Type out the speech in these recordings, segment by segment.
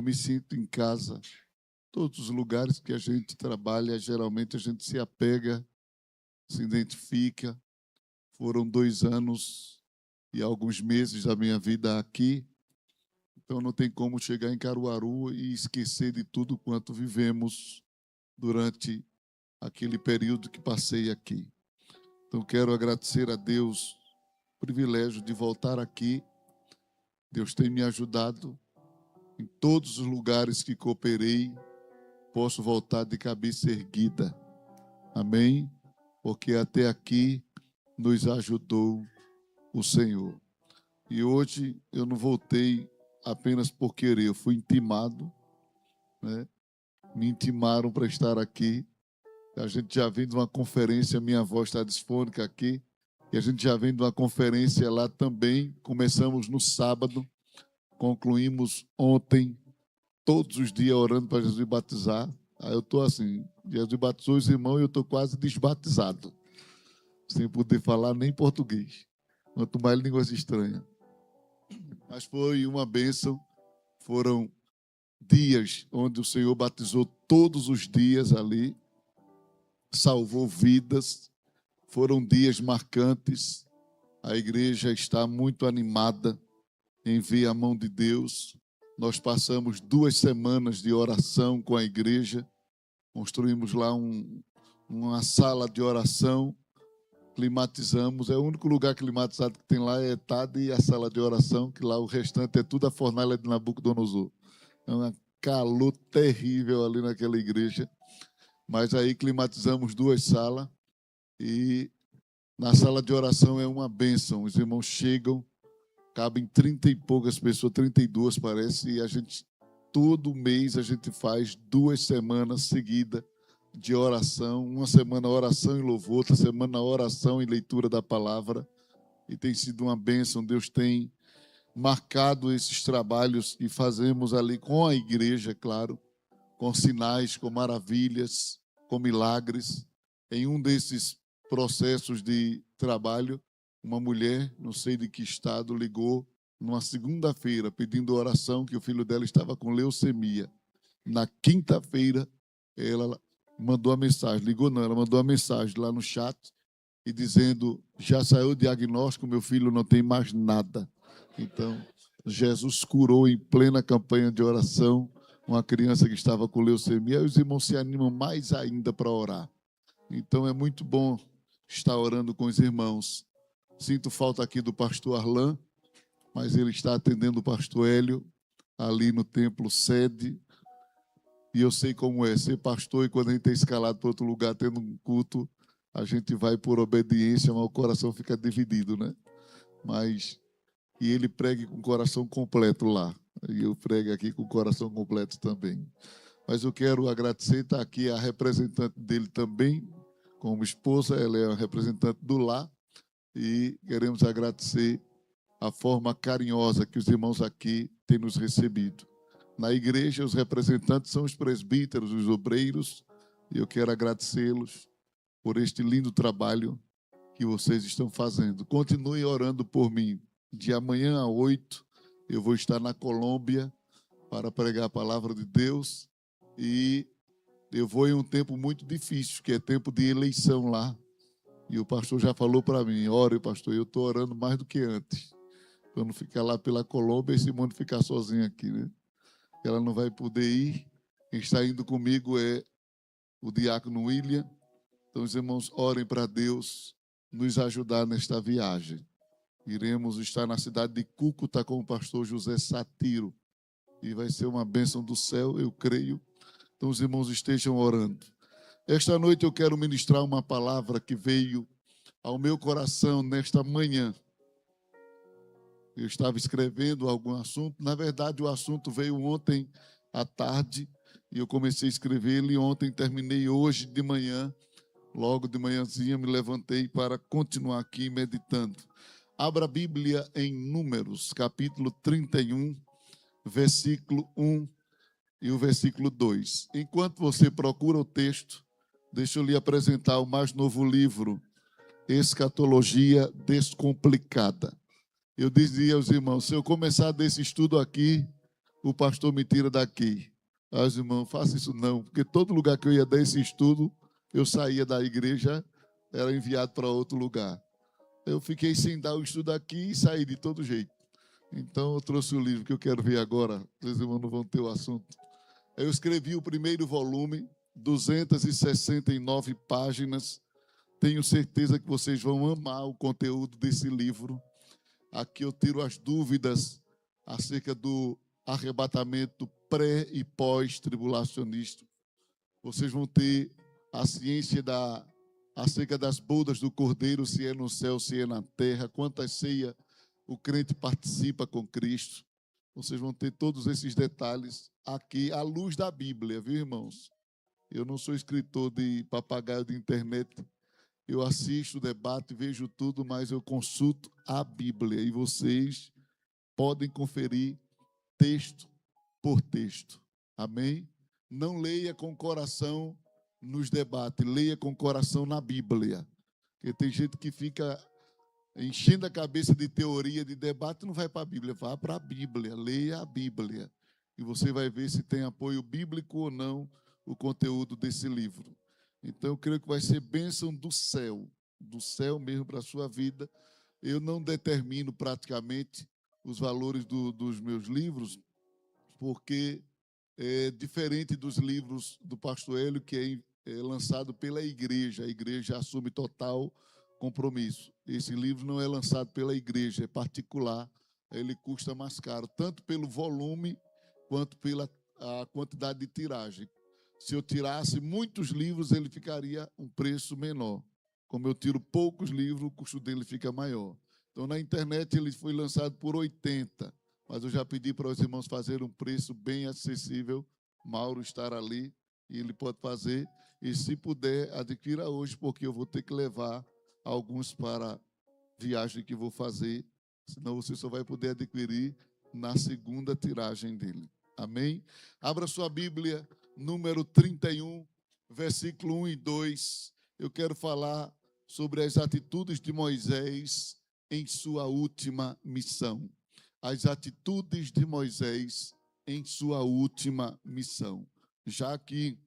me sinto em casa. Todos os lugares que a gente trabalha, geralmente a gente se apega, se identifica. Foram 2 anos e alguns meses da minha vida aqui, então não tem como chegar em Caruaru e esquecer de tudo quanto vivemos durante aquele período que passei aqui. Então quero agradecer a Deus o privilégio de voltar aqui. Deus tem me ajudado em todos os lugares que cooperei. Posso voltar de cabeça erguida. Amém? Porque até aqui nos ajudou o Senhor. E hoje eu não voltei apenas por querer, eu fui intimado, né? Me intimaram para estar aqui. A gente já vem de uma conferência, minha voz está disfônica aqui, e a gente já vem de uma conferência lá também. Começamos no sábado, concluímos ontem, todos os dias orando para Jesus batizar. Aí eu estou assim, Jesus batizou os irmãos e eu estou quase desbatizado, sem poder falar nem português, quanto mais línguas estranhas. Mas foi uma bênção, foram dias onde o Senhor batizou todos os dias ali, salvou vidas, foram dias marcantes. A igreja está muito animada em ver a mão de Deus. Nós passamos 2 semanas de oração com a igreja, construímos lá uma sala de oração, climatizamos, é o único lugar climatizado que tem lá é Etade e a sala de oração, que lá o restante é tudo a fornalha de Nabucodonosor. É um calor terrível ali naquela igreja, mas aí climatizamos 2 salas e na sala de oração é uma bênção. Os irmãos chegam, cabem 30 e poucas pessoas, 32 parece, e a gente, todo mês a gente faz 2 semanas seguidas de oração, uma semana oração e louvor, outra semana oração e leitura da palavra, e tem sido uma bênção. Deus tem marcado esses trabalhos e fazemos ali com a igreja, claro, com sinais, com maravilhas, com milagres. Em um desses processos de trabalho, uma mulher, não sei de que estado, ligou numa segunda-feira pedindo oração, que o filho dela estava com leucemia. Na quinta-feira, ela mandou a mensagem, ligou não, ela mandou a mensagem lá no chat e dizendo, já saiu o diagnóstico, meu filho não tem mais nada. Então, Jesus curou em plena campanha de oração uma criança que estava com leucemia, e os irmãos se animam mais ainda para orar. Então, é muito bom estar orando com os irmãos. Sinto falta aqui do pastor Arlan, mas ele está atendendo o pastor Hélio ali no templo sede. E eu sei como é ser pastor, e quando a gente é escalado para outro lugar, tendo um culto, a gente vai por obediência, mas o coração fica dividido, né? Mas, e ele pregue com o coração completo lá. E eu prego aqui com o coração completo também. Mas eu quero agradecer, está aqui a representante dele também, como esposa, ela é a representante do lar, e queremos agradecer a forma carinhosa que os irmãos aqui têm nos recebido. Na igreja, os representantes são os presbíteros, os obreiros, e eu quero agradecê-los por este lindo trabalho que vocês estão fazendo. Continuem orando por mim. De amanhã a 8, eu vou estar na Colômbia para pregar a palavra de Deus, e eu vou em um tempo muito difícil, que é tempo de eleição lá. E o pastor já falou para mim, ore, pastor, eu estou orando mais do que antes, para não ficar lá pela Colômbia e Simone ficar sozinha aqui, né? Ela não vai poder ir. Quem está indo comigo é o diácono William. Então, os irmãos, orem para Deus nos ajudar nesta viagem. Iremos estar na cidade de Cúcuta com o pastor José Satiro. E vai ser uma bênção do céu, eu creio. Então, os irmãos estejam orando. Esta noite eu quero ministrar uma palavra que veio ao meu coração nesta manhã. Eu estava escrevendo algum assunto. Na verdade, o assunto veio ontem à tarde e eu comecei a escrever ele ontem, terminei hoje de manhã. Logo de manhãzinha me levantei para continuar aqui meditando. Abra a Bíblia em Números, capítulo 31, versículo 1 e o versículo 2. Enquanto você procura o texto, deixa eu lhe apresentar o mais novo livro, Escatologia Descomplicada. Eu dizia aos irmãos, se eu começar desse estudo aqui, o pastor me tira daqui. Os irmãos, faça isso não, porque todo lugar que eu ia dar esse estudo, eu saía da igreja, era enviado para outro lugar. Eu fiquei sem dar o estudo aqui e saí de todo jeito. Então, eu trouxe o livro que eu quero ver agora. Os irmãos não vão ter o assunto. Eu escrevi o primeiro volume, 269 páginas. Tenho certeza que vocês vão amar o conteúdo desse livro. Aqui eu tiro as dúvidas acerca do arrebatamento pré- e pós-tribulacionista. Vocês vão ter a ciência acerca das bodas do Cordeiro, se é no céu, se é na terra, quantas ceias o crente participa com Cristo. Vocês vão ter todos esses detalhes aqui à luz da Bíblia, viu, irmãos? Eu não sou escritor de papagaio de internet. Eu assisto o debate, vejo tudo, mas eu consulto a Bíblia. E vocês podem conferir texto por texto. Amém? Não leia com o coração nos debates, leia com o coração na Bíblia. Porque tem gente que fica enchendo a cabeça de teoria, de debate, não vai para a Bíblia, vá para a Bíblia, leia a Bíblia. E você vai ver se tem apoio bíblico ou não o conteúdo desse livro. Então, eu creio que vai ser bênção do céu mesmo para a sua vida. Eu não determino praticamente os valores dos meus livros, porque é diferente dos livros do pastor Hélio, que é lançado pela igreja. A igreja assume total compromisso. Esse livro não é lançado pela igreja, é particular. Ele custa mais caro, tanto pelo volume quanto pela a quantidade de tiragem. Se eu tirasse muitos livros, ele ficaria um preço menor. Como eu tiro poucos livros, o custo dele fica maior. Então, na internet, ele foi lançado por 80, mas eu já pedi para os irmãos fazerem um preço bem acessível. Mauro estará ali e ele pode fazer. E, se puder, adquira hoje, porque eu vou ter que levar alguns para a viagem que vou fazer. Senão, você só vai poder adquirir na segunda tiragem dele. Amém? Abra sua Bíblia, número 31, versículo 1 e 2. Eu quero falar sobre as atitudes de Moisés em sua última missão. As atitudes de Moisés em sua última missão. Já que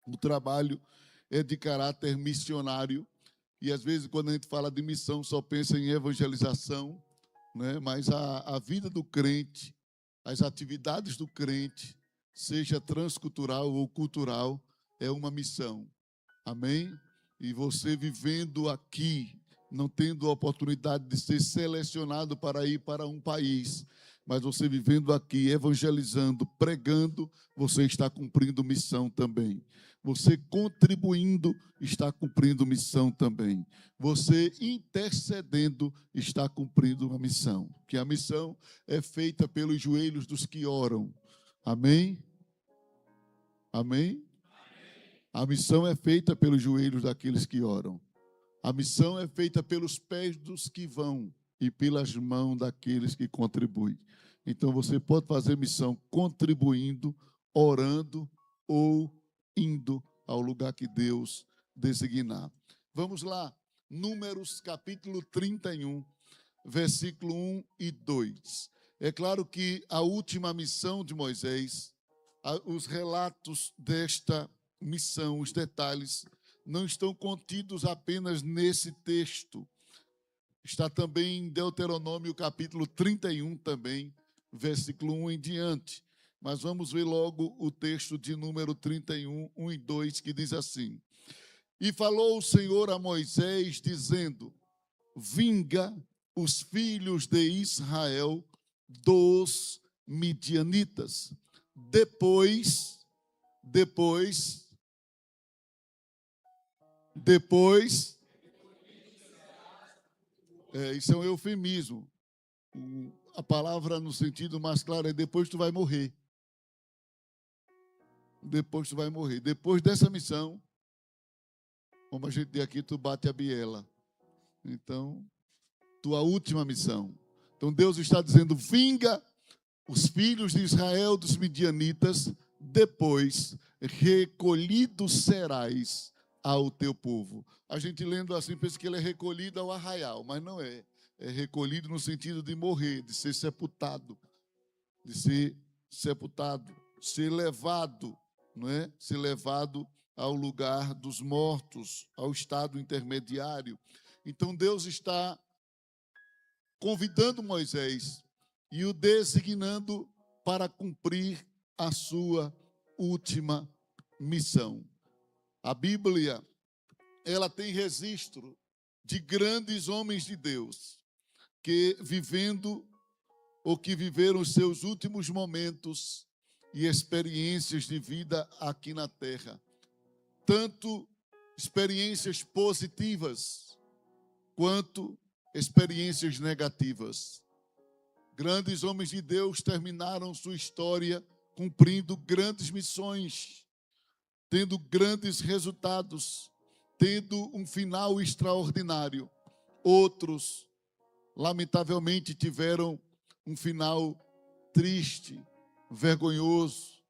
o trabalho é de caráter missionário, e às vezes quando a gente fala de missão só pensa em evangelização, né? Mas a vida do crente, as atividades do crente, seja transcultural ou cultural, é uma missão. Amém? E você vivendo aqui, não tendo a oportunidade de ser selecionado para ir para um país, mas você vivendo aqui, evangelizando, pregando, você está cumprindo missão também. Você contribuindo, está cumprindo missão também. Você intercedendo, está cumprindo uma missão. Que a missão é feita pelos joelhos dos que oram. Amém? Amém? A missão é feita pelos joelhos daqueles que oram. A missão é feita pelos pés dos que vão e pelas mãos daqueles que contribuem. Então, você pode fazer missão contribuindo, orando ou indo ao lugar que Deus designar. Vamos lá, Números capítulo 31, versículo 1 e 2. É claro que a última missão de Moisés, os relatos desta missão, os detalhes, não estão contidos apenas nesse texto. Está também em Deuteronômio capítulo 31 também, versículo 1 em diante. Mas vamos ver logo o texto de número 31, 1 e 2, que diz assim: E falou o Senhor a Moisés, dizendo: Vinga os filhos de Israel dos midianitas. Depois, isso é um eufemismo. A palavra no sentido mais claro é depois tu vai morrer. Depois tu vai morrer. Depois dessa missão, como a gente diz aqui, tu bate a biela. Então, tua última missão. Então Deus está dizendo: vinga os filhos de Israel dos midianitas, depois recolhidos serás ao teu povo. A gente lendo assim pensa que ele é recolhido ao arraial, mas não é. É recolhido no sentido de morrer, de ser sepultado, de ser sepultado, ser levado, não é? Ser levado ao lugar dos mortos, ao estado intermediário. Então Deus está convidando Moisés e o designando para cumprir a sua última missão. A Bíblia, ela tem registro de grandes homens de Deus que vivendo ou que viveram os seus últimos momentos e experiências de vida aqui na terra. Tanto experiências positivas quanto experiências negativas. Grandes homens de Deus terminaram sua história cumprindo grandes missões, tendo grandes resultados, tendo um final extraordinário. Outros, lamentavelmente, tiveram um final triste, vergonhoso.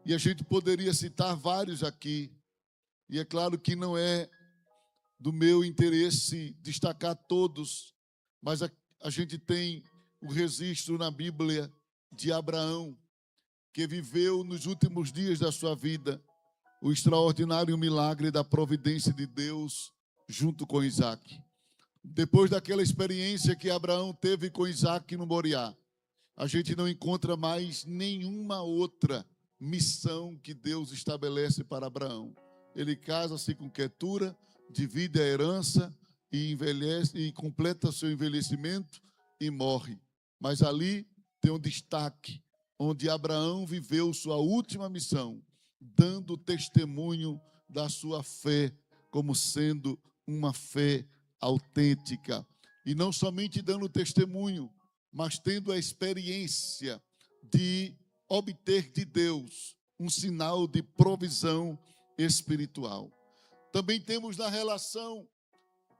E a gente poderia citar vários aqui. E é claro que não é do meu interesse destacar todos, mas a gente tem o registro na Bíblia de Abraão, que viveu nos últimos dias da sua vida o extraordinário milagre da providência de Deus junto com Isaac. Depois daquela experiência que Abraão teve com Isaac no Moriá, a gente não encontra mais nenhuma outra missão que Deus estabelece para Abraão. Ele casa-se com Quetura, divide a herança e envelhece e completa seu envelhecimento e morre. Mas ali tem um destaque, onde Abraão viveu sua última missão, dando testemunho da sua fé como sendo uma fé autêntica. E não somente dando testemunho, mas tendo a experiência de obter de Deus um sinal de provisão espiritual. Também temos na relação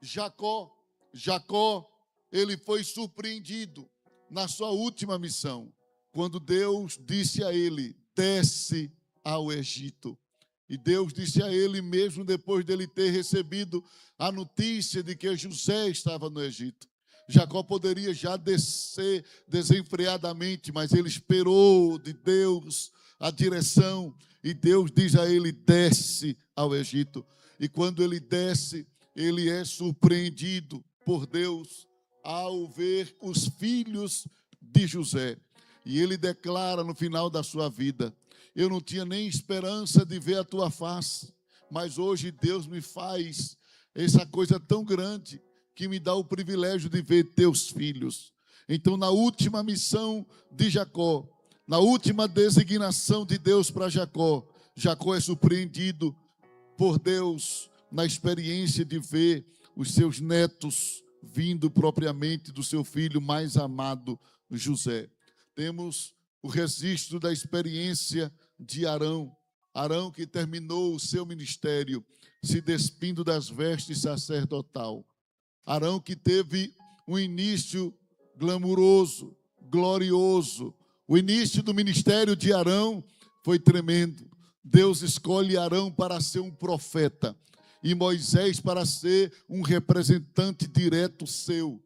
Jacó. Jacó, ele foi surpreendido na sua última missão, quando Deus disse a ele, desce ao Egito. E Deus disse a ele, mesmo depois dele ter recebido a notícia de que José estava no Egito. Jacó poderia já descer desenfreadamente, mas ele esperou de Deus a direção. E Deus diz a ele, desce ao Egito. E quando ele desce, ele é surpreendido por Deus ao ver os filhos de José. E ele declara no final da sua vida, eu não tinha nem esperança de ver a tua face, mas hoje Deus me faz essa coisa tão grande que me dá o privilégio de ver teus filhos. Então, na última missão de Jacó, na última designação de Deus para Jacó, Jacó é surpreendido por Deus na experiência de ver os seus netos vindo propriamente do seu filho mais amado, José. Temos o registro da experiência de Arão. Arão que terminou o seu ministério se despindo das vestes sacerdotal. Arão que teve um início glamuroso, glorioso. O início do ministério de Arão foi tremendo. Deus escolhe Arão para ser um profeta e Moisés para ser um representante direto seu.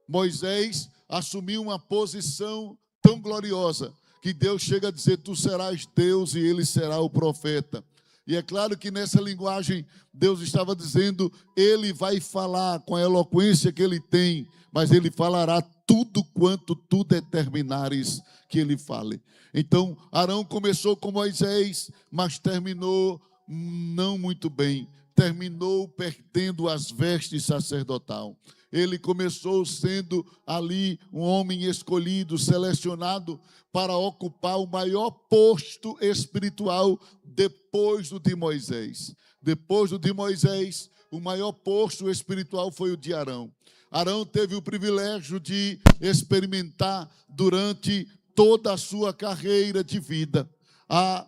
Moisés assumiu uma posição tão gloriosa que Deus chega a dizer, tu serás Deus e ele será o profeta. E é claro que nessa linguagem Deus estava dizendo, ele vai falar com a eloquência que ele tem, mas ele falará tudo quanto tu determinares que ele fale. Então, Arão começou com Moisés, mas terminou não muito bem. Terminou perdendo as vestes sacerdotal. Ele começou sendo ali um homem escolhido, selecionado para ocupar o maior posto espiritual depois do de Moisés. Depois do de Moisés, o maior posto espiritual foi o de Arão. Arão teve o privilégio de experimentar durante toda a sua carreira de vida a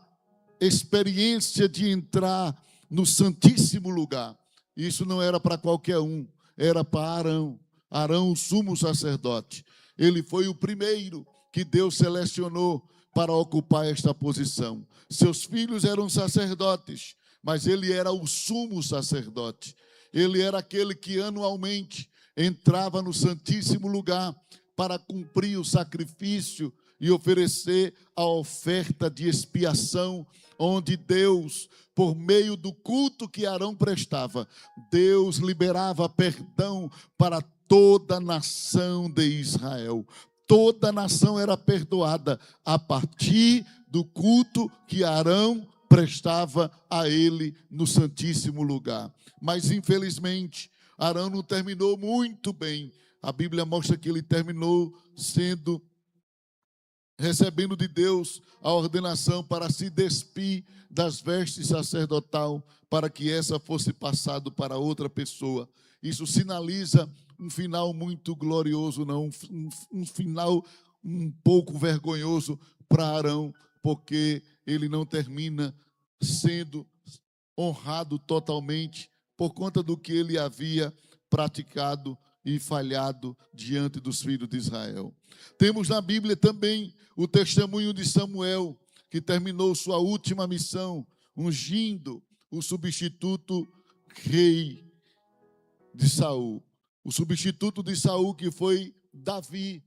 experiência de entrar no Santíssimo Lugar. Isso não era para qualquer um, era para Arão. Arão, o sumo sacerdote. Ele foi o primeiro que Deus selecionou para ocupar esta posição. Seus filhos eram sacerdotes, mas ele era o sumo sacerdote. Ele era aquele que anualmente entrava no Santíssimo Lugar para cumprir o sacrifício e oferecer a oferta de expiação, onde Deus, por meio do culto que Arão prestava, Deus liberava perdão para toda a nação de Israel. Toda a nação era perdoada a partir do culto que Arão prestava a ele no Santíssimo Lugar. Mas, infelizmente, Arão não terminou muito bem. A Bíblia mostra que ele terminou recebendo de Deus a ordenação para se despir das vestes sacerdotal, para que essa fosse passado para outra pessoa. Isso sinaliza um final muito glorioso, não um final um pouco vergonhoso para Arão, porque ele não termina sendo honrado totalmente por conta do que ele havia praticado e falhado diante dos filhos de Israel. Temos na Bíblia também o testemunho de Samuel, que terminou sua última missão, ungindo o substituto rei de Saul. O substituto de Saul, que foi Davi.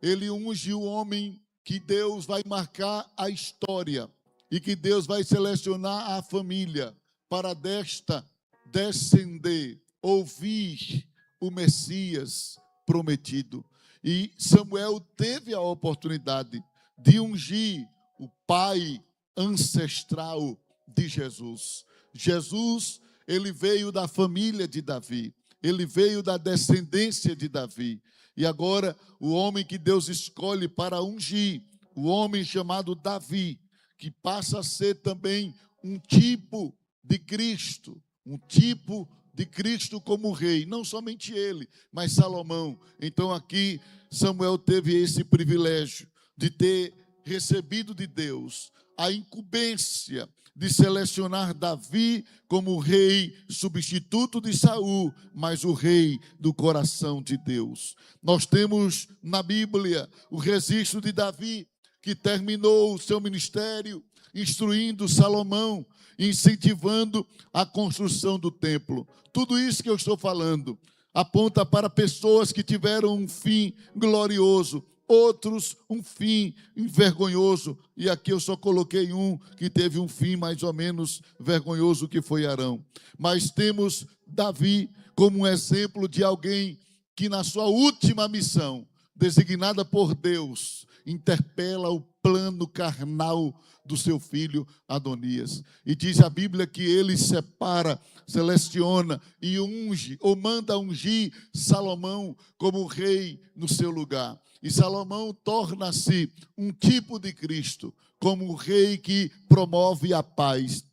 Ele unge o homem que Deus vai marcar a história e que Deus vai selecionar a família para desta descender, ouvir o Messias prometido. E Samuel teve a oportunidade de ungir o pai ancestral de Jesus. Jesus, ele veio da família de Davi, ele veio da descendência de Davi. E agora, o homem que Deus escolhe para ungir, o homem chamado Davi, que passa a ser também um tipo de Cristo, um tipo de Cristo como rei, não somente ele, mas Salomão. Então aqui Samuel teve esse privilégio de ter recebido de Deus a incumbência de selecionar Davi como rei substituto de Saul, mas o rei do coração de Deus. Nós temos na Bíblia o registro de Davi, que terminou o seu ministério instruindo Salomão, incentivando a construção do templo. Tudo isso que eu estou falando aponta para pessoas que tiveram um fim glorioso, outros um fim vergonhoso, e aqui eu só coloquei um que teve um fim mais ou menos vergonhoso, que foi Arão. Mas temos Davi como um exemplo de alguém que na sua última missão, designada por Deus, interpela o plano carnal do seu filho Adonias. E diz a Bíblia que ele separa, seleciona e unge, ou manda ungir Salomão como rei no seu lugar. E Salomão torna-se um tipo de Cristo, como o rei que promove a paz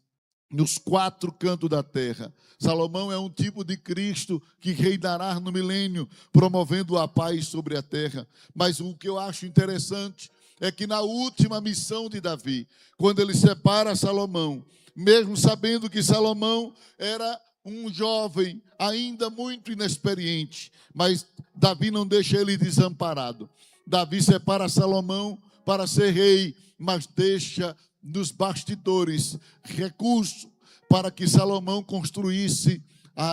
nos quatro cantos da terra. Salomão é um tipo de Cristo que reinará no milênio, promovendo a paz sobre a terra. Mas o que eu acho interessante é que na última missão de Davi, quando ele separa Salomão, mesmo sabendo que Salomão era um jovem ainda muito inexperiente, mas Davi não deixa ele desamparado. Davi separa Salomão para ser rei, mas deixa nos bastidores recurso para que Salomão construísse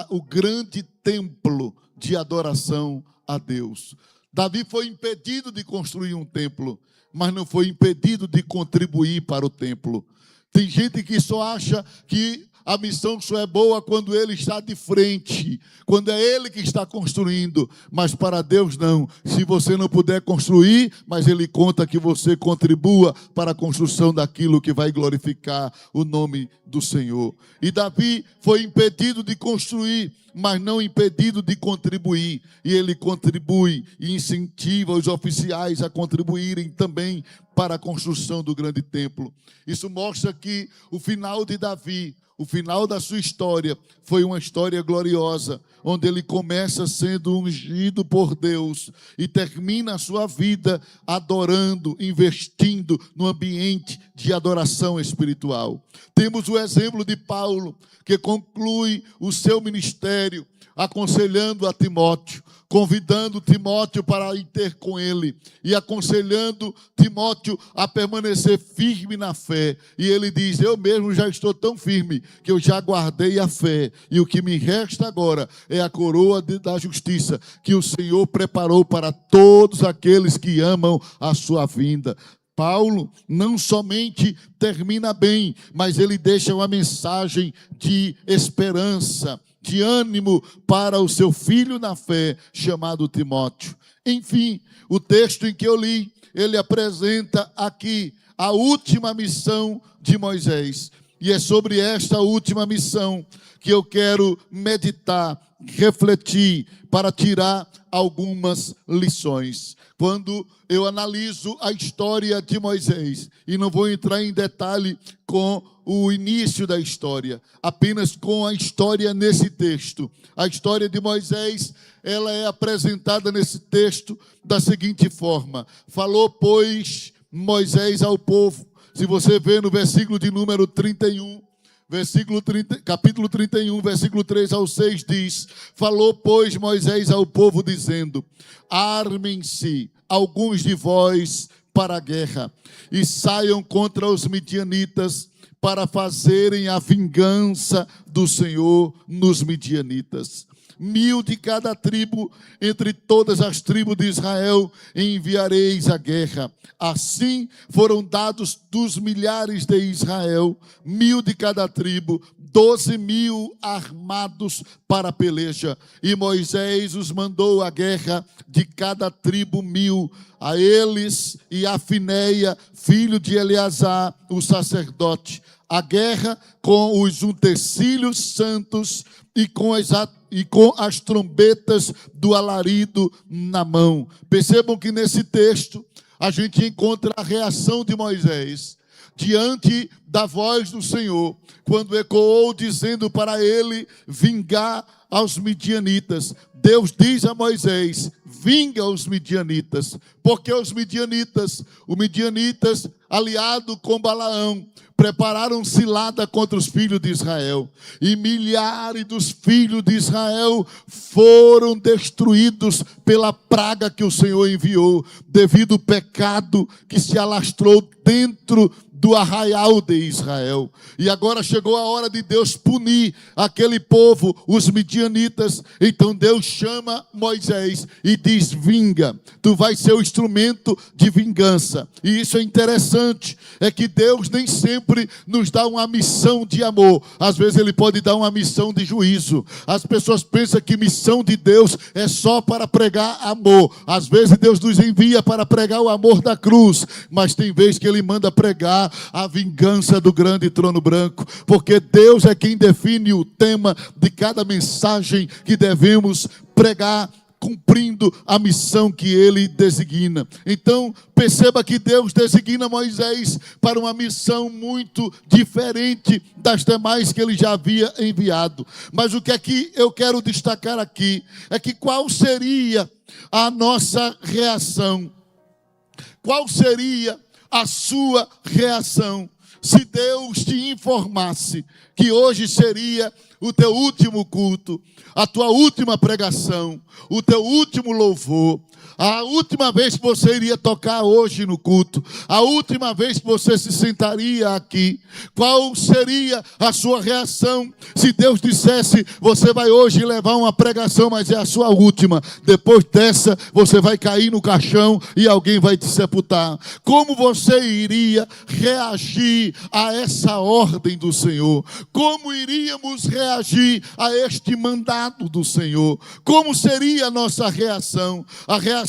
o grande templo de adoração a Deus. Davi foi impedido de construir um templo, mas não foi impedido de contribuir para o templo. Tem gente que só acha que a missão só é boa quando ele está de frente, quando é ele que está construindo, mas para Deus não. Se você não puder construir, mas ele conta que você contribua para a construção daquilo que vai glorificar o nome do Senhor. E Davi foi impedido de construir, mas não impedido de contribuir. E ele contribui e incentiva os oficiais a contribuírem também para a construção do grande templo. Isso mostra que o final de Davi, o final da sua história, foi uma história gloriosa, onde ele começa sendo ungido por Deus e termina a sua vida adorando, investindo no ambiente de adoração espiritual. Temos o exemplo de Paulo, que conclui o seu ministério aconselhando a Timóteo: convidando Timóteo para ir ter com ele e aconselhando Timóteo a permanecer firme na fé. E ele diz: eu mesmo já estou tão firme que eu já guardei a fé, e o que me resta agora é a coroa da justiça que o Senhor preparou para todos aqueles que amam a sua vinda. Paulo não somente termina bem, mas ele deixa uma mensagem de esperança, de ânimo para o seu filho na fé, chamado Timóteo. Enfim, o texto em que eu li, ele apresenta aqui a última missão de Moisés. E é sobre esta última missão que eu quero meditar, refletir, para tirar algumas lições. Quando eu analiso a história de Moisés, e não vou entrar em detalhe com o início da história, apenas com a história nesse texto. A história de Moisés, ela é apresentada nesse texto da seguinte forma: falou, pois, Moisés ao povo. Se você vê no versículo de número 31, capítulo 31, versículo 3 ao 6, diz: falou, pois, Moisés ao povo, dizendo: armem-se alguns de vós para a guerra, e saiam contra os midianitas, para fazerem a vingança do Senhor nos midianitas. 1000 de cada tribo, entre todas as tribos de Israel, enviareis a guerra. Assim foram dados dos milhares de Israel, 1000 de cada tribo, 12.000 armados para a peleja. E Moisés os mandou à guerra, de cada tribo 1000, a eles e a Finéia, filho de Eleazar, o sacerdote, a guerra com os utensílios santos e com as trombetas do alarido na mão. Percebam que nesse texto a gente encontra a reação de Moisés diante da voz do Senhor, quando ecoou dizendo para ele vingar aos midianitas. Deus diz a Moisés: vinga os midianitas, porque os midianitas aliado com Balaão, prepararam cilada contra os filhos de Israel, e milhares dos filhos de Israel foram destruídos pela praga que o Senhor enviou, devido ao pecado que se alastrou dentro do arraial de Israel. E agora chegou a hora de Deus punir aquele povo, os midianitas. Então Deus chama Moisés e diz: vinga, tu vais ser o instrumento de vingança. E isso é interessante, é que Deus nem sempre nos dá uma missão de amor. Às vezes Ele pode dar uma missão de juízo. As pessoas pensam que missão de Deus é só para pregar amor. Às vezes Deus nos envia para pregar o amor da cruz, mas tem vezes que Ele manda pregar a vingança do grande trono branco, porque Deus é quem define o tema de cada mensagem que devemos pregar, cumprindo a missão que Ele designa. Então, perceba que Deus designa Moisés para uma missão muito diferente das demais que Ele já havia enviado. Mas o que é que eu quero destacar aqui é que qual seria a nossa reação? Qual seria a sua reação se Deus te informasse que hoje seria o teu último culto, a tua última pregação, o teu último louvor, a última vez que você iria tocar hoje no culto, a última vez que você se sentaria aqui? Qual seria a sua reação se Deus dissesse: você vai hoje levar uma pregação, mas é a sua última, depois dessa você vai cair no caixão e alguém vai te sepultar? Como você iria reagir a essa ordem do Senhor? Como iríamos reagir a este mandado do Senhor? Como seria a nossa reação? A reação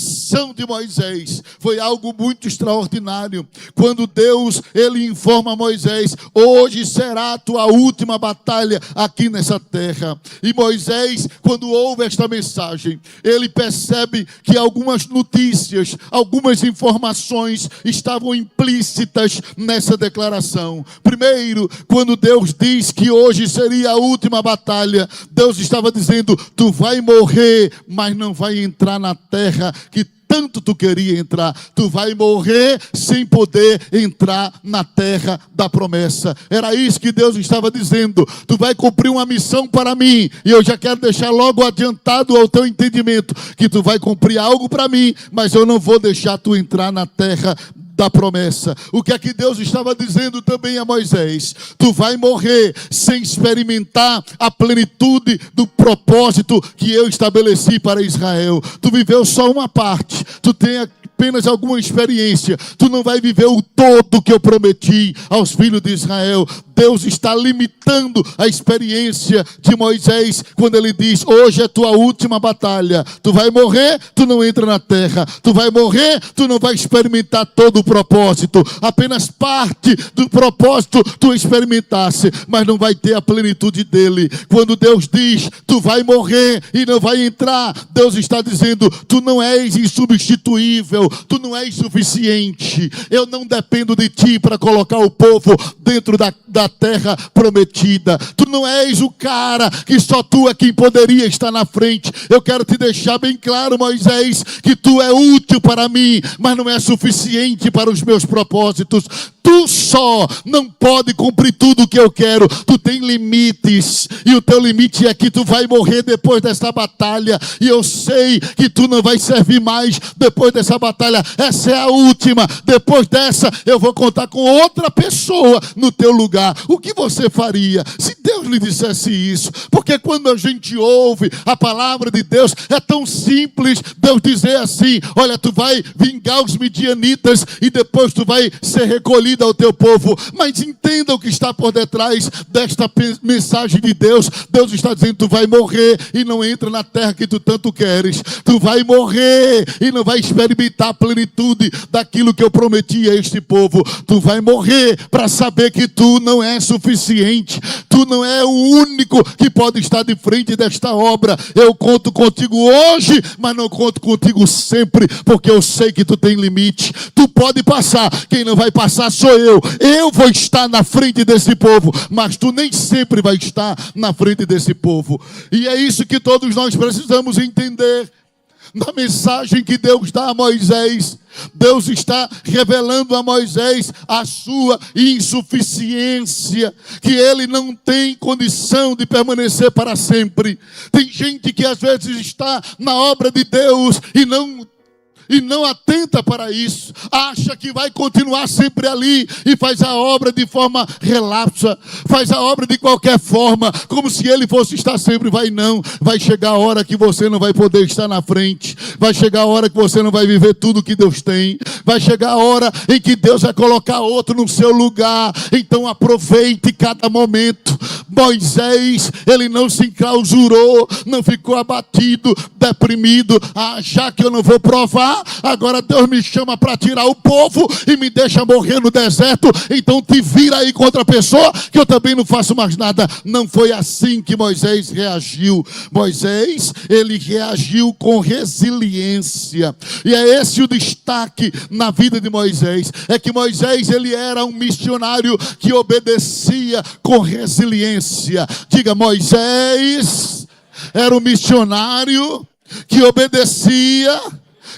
de Moisés foi algo muito extraordinário. Quando Deus, Ele informa a Moisés: hoje será a tua última batalha aqui nessa terra. E Moisés, quando ouve esta mensagem, ele percebe que algumas notícias, algumas informações estavam implícitas nessa declaração. Primeiro, quando Deus diz que hoje seria a última batalha, Deus estava dizendo: tu vai morrer, mas não vai entrar na terra que tanto tu queria entrar. Tu vai morrer sem poder entrar na terra da promessa. Era isso que Deus estava dizendo. Tu vai cumprir uma missão para mim. E eu já quero deixar logo adiantado ao teu entendimento que tu vai cumprir algo para mim, mas eu não vou deixar tu entrar na terra da promessa. O que é que Deus estava dizendo também a Moisés? Tu vai morrer sem experimentar a plenitude do propósito que eu estabeleci para Israel. Tu viveu só uma parte, tu tem apenas alguma experiência, tu não vai viver o todo que eu prometi aos filhos de Israel. Deus está limitando a experiência de Moisés quando ele diz: hoje é tua última batalha, tu vai morrer, tu não entra na terra, tu vai morrer, tu não vai experimentar todo o propósito, apenas parte do propósito tu experimentasse, mas não vai ter a plenitude dele. Quando Deus diz: tu vai morrer e não vai entrar, Deus está dizendo: tu não és insubstituível, tu não és suficiente, eu não dependo de ti para colocar o povo dentro da terra prometida. Tu não és o cara que só tu é quem poderia estar na frente. Eu quero te deixar bem claro, Moisés, que tu é útil para mim, mas não é suficiente para os meus propósitos. Tu só não pode cumprir tudo o que eu quero. Tu tem limites, e o teu limite é que tu vai morrer depois dessa batalha, e eu sei que tu não vai servir mais depois dessa batalha. Essa é a última. Depois dessa eu vou contar com outra pessoa no teu lugar. O que você faria se Deus lhe dissesse isso? Porque quando a gente ouve a palavra de Deus, é tão simples Deus dizer assim: olha, tu vai vingar os midianitas e depois tu vai ser recolhido ao teu povo. Mas entenda o que está por detrás desta mensagem de Deus. Deus está dizendo: tu vai morrer e não entra na terra que tu tanto queres. Tu vai morrer e não vai experimentar a plenitude daquilo que eu prometi a este povo. Tu vai morrer para saber que tu não é suficiente. Tu não é o único que pode estar de frente desta obra. Eu conto contigo hoje, mas não conto contigo sempre, porque eu sei que tu tem limite. Tu pode passar, quem não vai passar sou eu. Eu vou estar na frente desse povo, mas tu nem sempre vai estar na frente desse povo. E é isso que todos nós precisamos entender. Na mensagem que Deus dá a Moisés, Deus está revelando a Moisés a sua insuficiência, que ele não tem condição de permanecer para sempre. Tem gente que às vezes está na obra de Deus e não atenta para isso, acha que vai continuar sempre ali e faz a obra de forma relapsa, faz a obra de qualquer forma, como se ele fosse estar sempre. Vai chegar a hora que você não vai poder estar na frente, vai chegar a hora que você não vai viver tudo que Deus tem, vai chegar a hora em que Deus vai colocar outro no seu lugar. Então aproveite cada momento. Moisés, ele não se enclausurou, não ficou abatido, deprimido, já que eu não vou provar, agora Deus me chama para tirar o povo e me deixa morrer no deserto, então te vira aí com outra pessoa que eu também não faço mais nada. Não foi assim que Moisés reagiu. Moisés, ele reagiu com resiliência, e é esse o destaque na vida de Moisés, é que Moisés, ele era um missionário que obedecia com resiliência. Diga: Moisés era um missionário que obedecia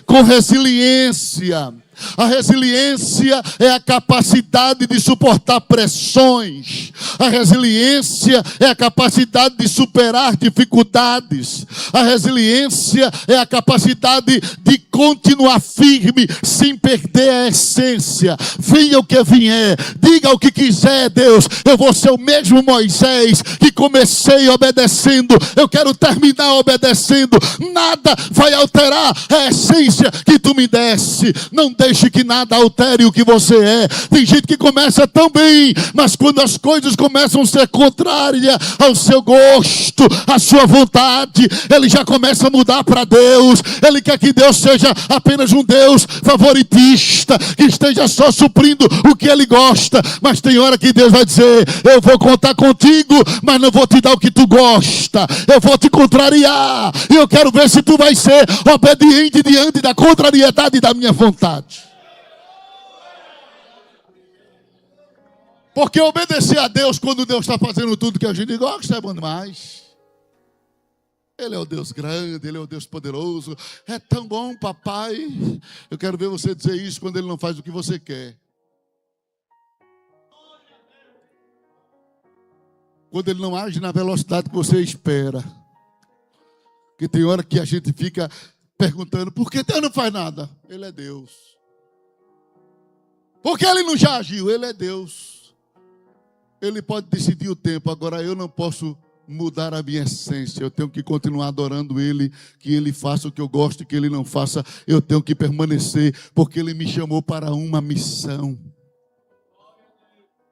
com resiliência. A resiliência é a capacidade de suportar pressões. A resiliência é a capacidade de superar dificuldades. A resiliência é a capacidade de continuar firme sem perder a essência. Venha o que vier, diga o que quiser, Deus, eu vou ser o mesmo Moisés que comecei obedecendo, eu quero terminar obedecendo. Nada vai alterar a essência que tu me desse. Não deixe que nada altere o que você é. Tem gente que começa tão bem, mas quando as coisas começam a ser contrárias ao seu gosto, à sua vontade, ele já começa a mudar para Deus. Ele quer que Deus seja apenas um Deus favoritista, que esteja só suprindo o que ele gosta. Mas tem hora que Deus vai dizer: eu vou contar contigo, mas não vou te dar o que tu gosta, eu vou te contrariar, e eu quero ver se tu vai ser obediente diante da contrariedade da minha vontade. Porque obedecer a Deus quando Deus está fazendo tudo que a gente gosta é bom demais. Ele é o Deus grande, Ele é o Deus poderoso. É tão bom, papai. Eu quero ver você dizer isso quando Ele não faz o que você quer. Quando Ele não age na velocidade que você espera. Porque tem hora que a gente fica perguntando, por que Deus não faz nada? Ele é Deus. Por que Ele não já agiu? Ele é Deus. Ele pode decidir o tempo, agora eu não posso mudar a minha essência. Eu tenho que continuar adorando Ele, que Ele faça o que eu gosto e que Ele não faça. Eu tenho que permanecer, porque Ele me chamou para uma missão.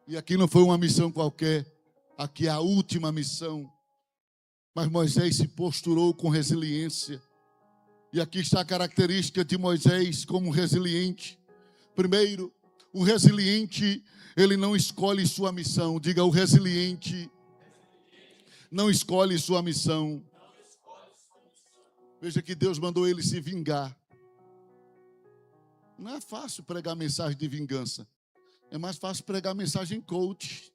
E aqui não foi uma missão qualquer, aqui é a última missão. Mas Moisés se posturou com resiliência. E aqui está a característica de Moisés como resiliente. Primeiro, o resiliente, ele não escolhe sua missão. Diga, o resiliente não escolhe sua missão. Veja que Deus mandou ele se vingar. Não é fácil pregar mensagem de vingança. É mais fácil pregar mensagem coach.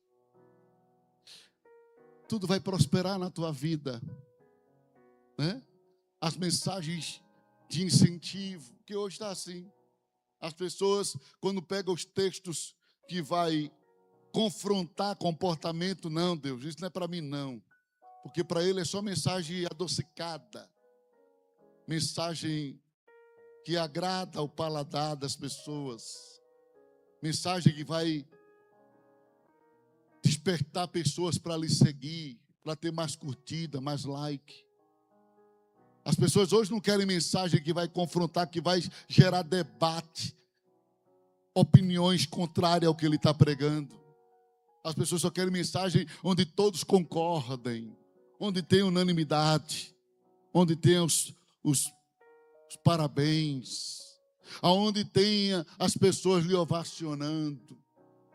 Tudo vai prosperar na tua vida, né? As mensagens de incentivo, que hoje está assim. As pessoas, quando pegam os textos que vai confrontar comportamento, não, Deus, isso não é para mim, não. Porque para ele é só mensagem adocicada. Mensagem que agrada ao paladar das pessoas. Mensagem que vai despertar pessoas para lhe seguir, para ter mais curtida, mais like. As pessoas hoje não querem mensagem que vai confrontar, que vai gerar debate, opiniões contrárias ao que ele está pregando. As pessoas só querem mensagem onde todos concordem, onde tem unanimidade, onde tem os parabéns, aonde tenha as pessoas lhe ovacionando.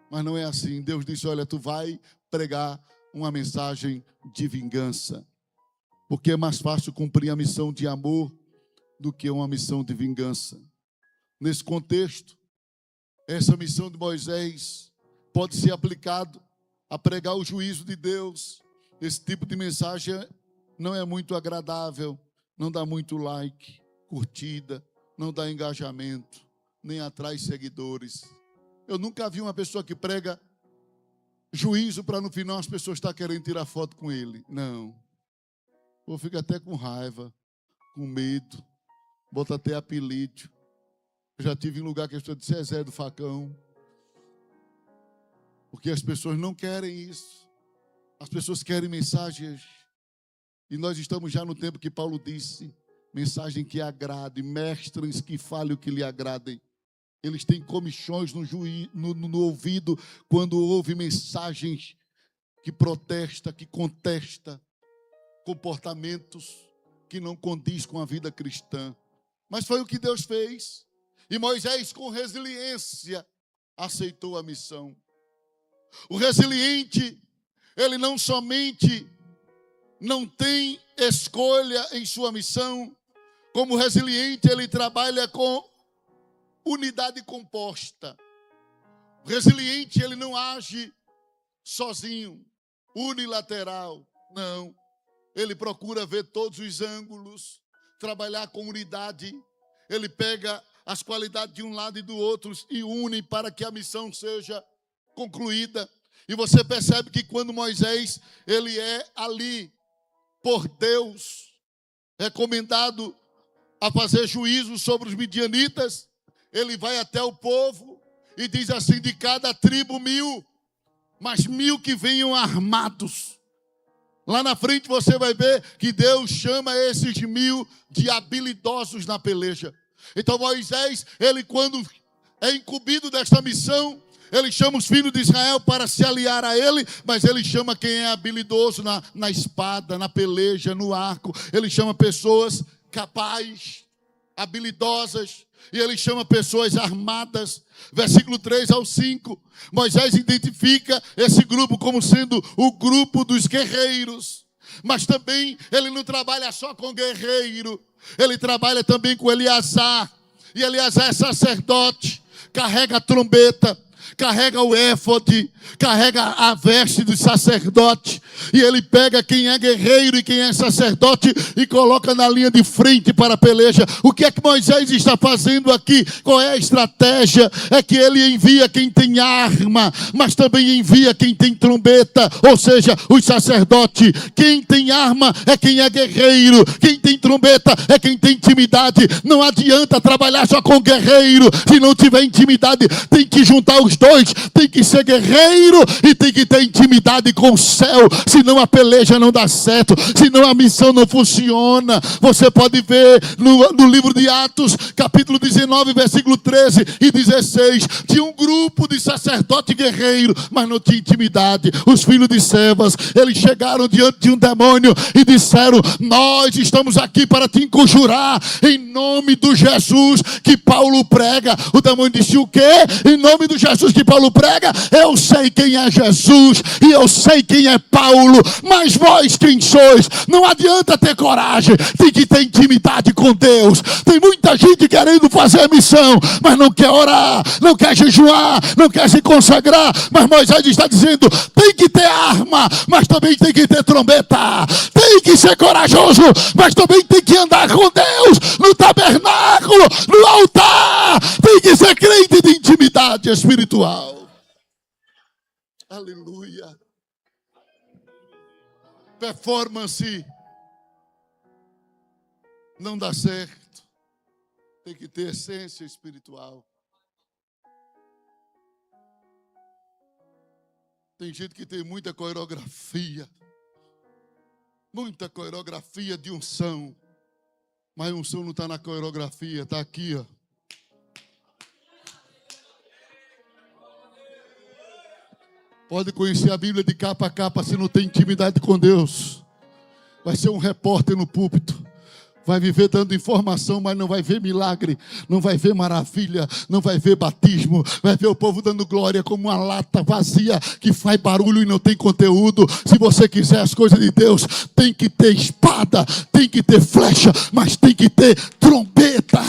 Mas não é assim. Deus disse, olha, tu vai pregar uma mensagem de vingança. Porque é mais fácil cumprir a missão de amor do que uma missão de vingança. Nesse contexto, essa missão de Moisés pode ser aplicado a pregar o juízo de Deus. Esse tipo de mensagem não é muito agradável, não dá muito like, curtida, não dá engajamento, nem atrai seguidores. Eu nunca vi uma pessoa que prega juízo para no final as pessoas estar querendo tirar foto com ele. Não. Eu fico até com raiva, com medo, boto até apelido. Eu já tive em lugar que a pessoa disse, é Zé do Facão. Porque as pessoas não querem isso. As pessoas querem mensagens. E nós estamos já no tempo que Paulo disse, mensagem que agrade, mestres que falem o que lhe agradem. Eles têm comichões no ouvido quando ouvem mensagens que protesta, que contesta comportamentos que não condiz com a vida cristã. Mas foi o que Deus fez. E Moisés, com resiliência, aceitou a missão. O resiliente, ele não somente não tem escolha em sua missão, como resiliente, ele trabalha com unidade composta. O resiliente, ele não age sozinho, unilateral, não. Ele procura ver todos os ângulos, trabalhar com unidade. Ele pega as qualidades de um lado e do outro e une para que a missão seja concluída. E você percebe que quando Moisés, ele é ali por Deus, recomendado a fazer juízo sobre os midianitas, ele vai até o povo e diz assim, de cada tribo 1000, mas 1000 que venham armados. Lá na frente você vai ver que Deus chama esses 1000 de habilidosos na peleja. Então Moisés, ele quando é incumbido desta missão, ele chama os filhos de Israel para se aliar a ele, mas ele chama quem é habilidoso na espada, na peleja, no arco. Ele chama pessoas capazes, habilidosas, e ele chama pessoas armadas. Versículo 3 ao 5, Moisés identifica esse grupo como sendo o grupo dos guerreiros. Mas também ele não trabalha só com guerreiro, ele trabalha também com Eleazar. E Eleazar é sacerdote, carrega a trombeta. carrega o éfode, carrega a veste do sacerdote, e ele pega quem é guerreiro e quem é sacerdote e coloca na linha de frente para a peleja. O que é que Moisés está fazendo aqui? Qual é a estratégia? É que ele envia quem tem arma, mas também envia quem tem trombeta, ou seja, os sacerdotes. Quem tem arma é quem é guerreiro, quem tem trombeta é quem tem intimidade. Não adianta trabalhar só com guerreiro se não tiver intimidade. Tem que juntar os dois, tem que ser guerreiro e tem que ter intimidade com o céu, senão a peleja não dá certo, senão a missão não funciona. Você pode ver no livro de Atos, capítulo 19, versículo 13 e 16, tinha um grupo de sacerdote guerreiro, mas não tinha intimidade. Os filhos de Sevas, eles chegaram diante de um demônio e disseram: nós estamos aqui para te conjurar em nome do Jesus que Paulo prega. O demônio disse: o quê? Em nome do Jesus que Paulo prega? Eu sei quem é Jesus e eu sei quem é Paulo, mas vós quem sois? Não adianta ter coragem, tem que ter intimidade com Deus. Tem muita gente querendo fazer a missão, mas não quer orar, não quer jejuar, não quer se consagrar. Mas Moisés está dizendo: tem que ter arma, mas também tem que ter trombeta. Tem que ser corajoso, mas também tem que andar com Deus no tabernáculo, no altar. Tem que ser crente de intimidade espiritual. Aleluia. Performance não dá certo. Tem que ter essência espiritual. Tem gente que tem muita coreografia de unção, mas a unção não está na coreografia, está aqui, ó. Pode conhecer a Bíblia de capa a capa, se não tem intimidade com Deus. Vai ser um repórter no púlpito. Vai viver dando informação, mas não vai ver milagre, não vai ver maravilha, não vai ver batismo. Vai ver o povo dando glória como uma lata vazia que faz barulho e não tem conteúdo. Se você quiser as coisas de Deus, tem que ter espada, tem que ter flecha, mas tem que ter trombeta,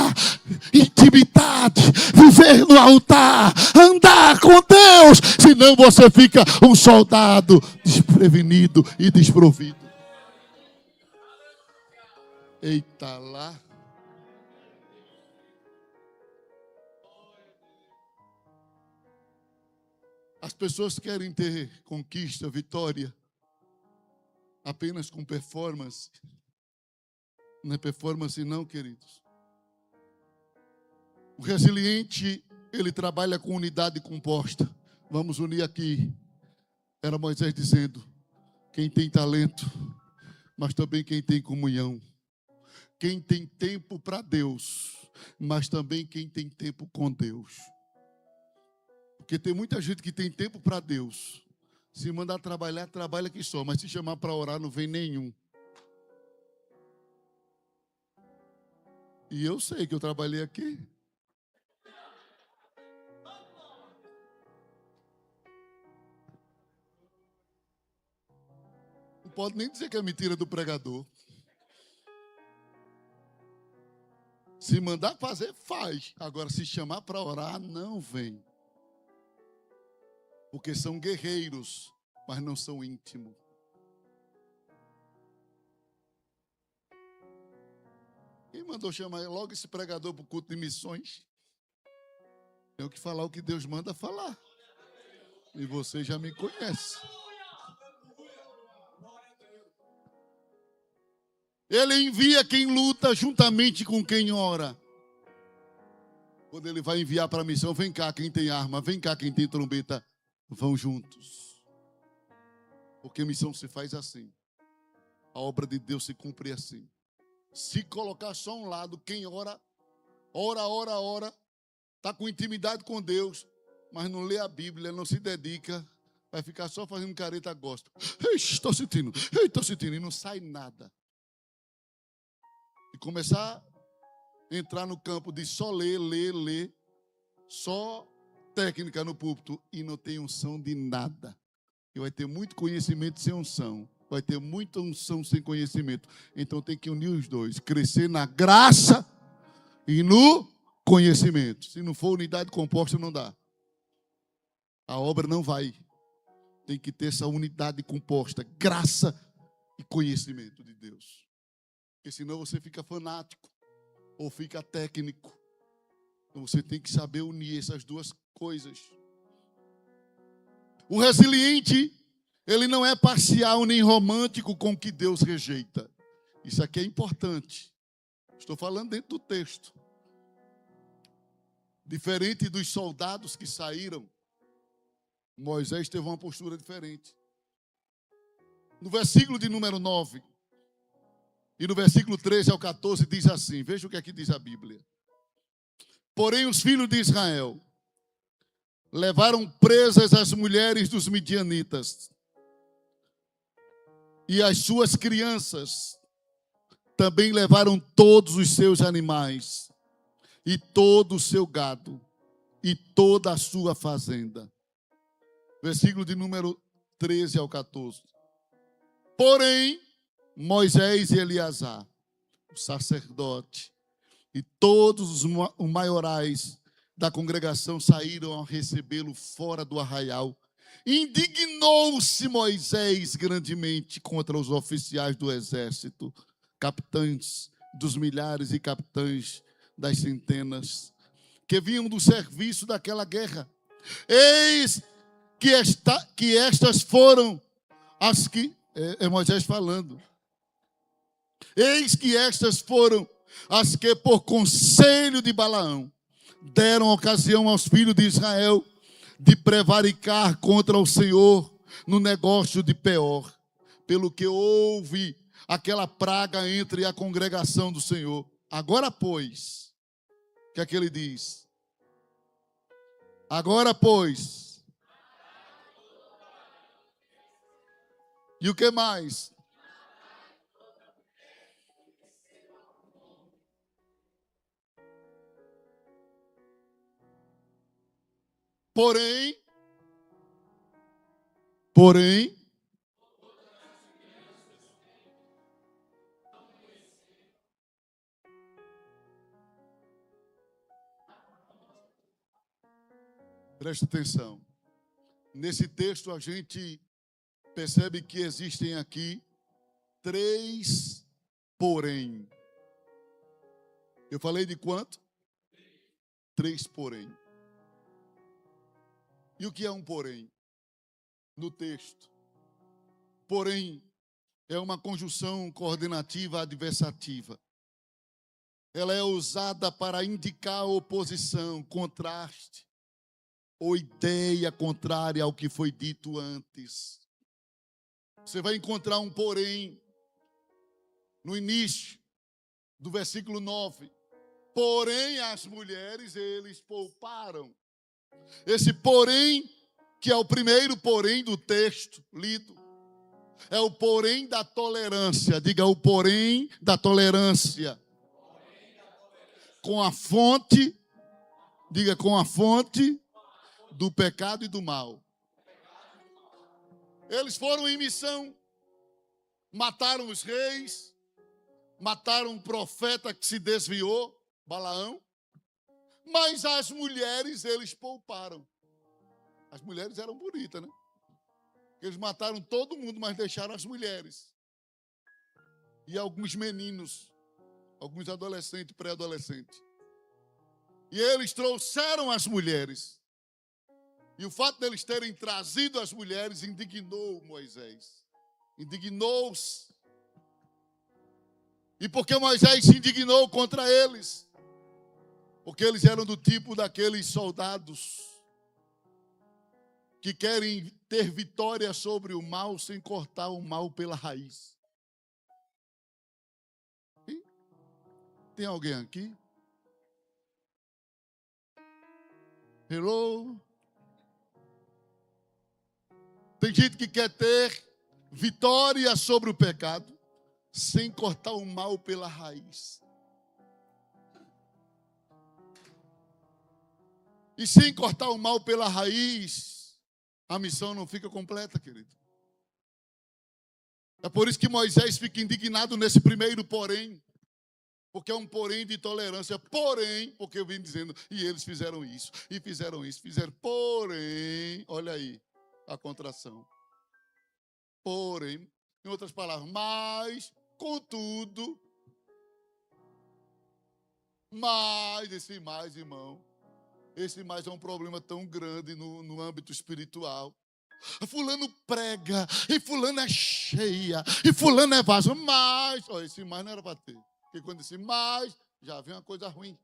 intimidade, viver no altar, andar com Deus. Senão você fica um soldado desprevenido e desprovido. Eita lá. As pessoas querem ter conquista, vitória, apenas com performance. Não é performance não, queridos. O resiliente, ele trabalha com unidade composta. Vamos unir aqui. Era Moisés dizendo: quem tem talento, mas também quem tem comunhão. Quem tem tempo para Deus, mas também quem tem tempo com Deus. Porque tem muita gente que tem tempo para Deus. Se mandar trabalhar, trabalha que só. Mas se chamar para orar, não vem nenhum. E eu sei que eu trabalhei aqui. Não pode nem dizer que é mentira do pregador. Se mandar fazer, faz. Agora, se chamar para orar, não vem. Porque são guerreiros, mas não são íntimos. Quem mandou chamar logo esse pregador para o culto de missões? Tenho que falar o que Deus manda falar. E você já me conhece. Ele envia quem luta juntamente com quem ora. Quando ele vai enviar para a missão, vem cá quem tem arma, vem cá quem tem trombeta, vão juntos. Porque a missão se faz assim. A obra de Deus se cumpre assim. Se colocar só um lado, quem ora, está com intimidade com Deus, mas não lê a Bíblia, não se dedica, vai ficar só fazendo careta gospel. Estou sentindo, e não sai nada. E começar a entrar no campo de só ler, só técnica no púlpito e não tem unção de nada. E vai ter muito conhecimento sem unção. Vai ter muita unção sem conhecimento. Então tem que unir os dois. Crescer na graça e no conhecimento. Se não for unidade composta, não dá. a obra não vai. Tem que ter essa unidade composta, graça e conhecimento de Deus. Porque senão você fica fanático ou fica técnico. Então você tem que saber unir essas duas coisas. O resiliente, ele não é parcial nem romântico com o que Deus rejeita. Isso aqui é importante. Estou falando dentro do texto. Diferente dos soldados que saíram, Moisés teve uma postura diferente. No versículo de número 9 e no versículo 13 ao 14 diz assim, veja o que aqui diz a Bíblia. Porém os filhos de Israel levaram presas as mulheres dos midianitas e as suas crianças, também levaram todos os seus animais e todo o seu gado e toda a sua fazenda. Versículo de número 13 ao 14. Porém, Moisés e Eleazar, o sacerdote, e todos os maiorais da congregação saíram a recebê-lo fora do arraial. Indignou-se Moisés grandemente contra os oficiais do exército, capitães dos milhares e capitães das centenas, que vinham do serviço daquela guerra. Eis que estas foram as que... É Moisés falando. Eis que estas foram as que, por conselho de Balaão, deram ocasião aos filhos de Israel de prevaricar contra o Senhor no negócio de Peor, pelo que houve aquela praga entre a congregação do Senhor. Agora, pois, o que é que ele diz? Agora, pois, e o que mais? Porém, preste atenção. Nesse texto a gente percebe que existem aqui 3 porém. Eu falei de quanto? 3 porém. E o que é um porém? No texto. Porém, é uma conjunção coordenativa adversativa. Ela é usada para indicar oposição, contraste, ou ideia contrária ao que foi dito antes. Você vai encontrar um porém no início do versículo 9. Porém, as mulheres, eles pouparam. Esse porém, que é o primeiro porém do texto lido, é o porém da tolerância. Diga, o porém da tolerância. Com a fonte, diga, com a fonte do pecado e do mal. Eles foram em missão, mataram os reis, mataram um profeta que se desviou, Balaão, mas as mulheres eles pouparam. As mulheres eram bonitas, né? Eles mataram todo mundo, mas deixaram as mulheres. E alguns meninos, alguns adolescentes, pré-adolescentes. E eles trouxeram as mulheres. E o fato deles terem trazido as mulheres indignou Moisés. Indignou-se. E por que Moisés se indignou contra eles? Porque eles eram do tipo daqueles soldados que querem ter vitória sobre o mal sem cortar o mal pela raiz. E tem alguém aqui? Hello? Tem gente que quer ter vitória sobre o pecado sem cortar o mal pela raiz. E sem cortar o mal pela raiz, a missão não fica completa, querido. É por isso que Moisés fica indignado nesse primeiro porém. Porque é um porém de tolerância. Porém, porque eu vim dizendo, e eles fizeram isso, e fizeram isso, fizeram. Porém, olha aí a contração. Porém, em outras palavras, mas, contudo, mas, esse mais, irmão, esse mais é um problema tão grande no âmbito espiritual. Fulano prega, e fulano é cheia, e fulano é vaso, mas, ó, esse mais não era para ter. Porque quando disse mais, já vem uma coisa ruim.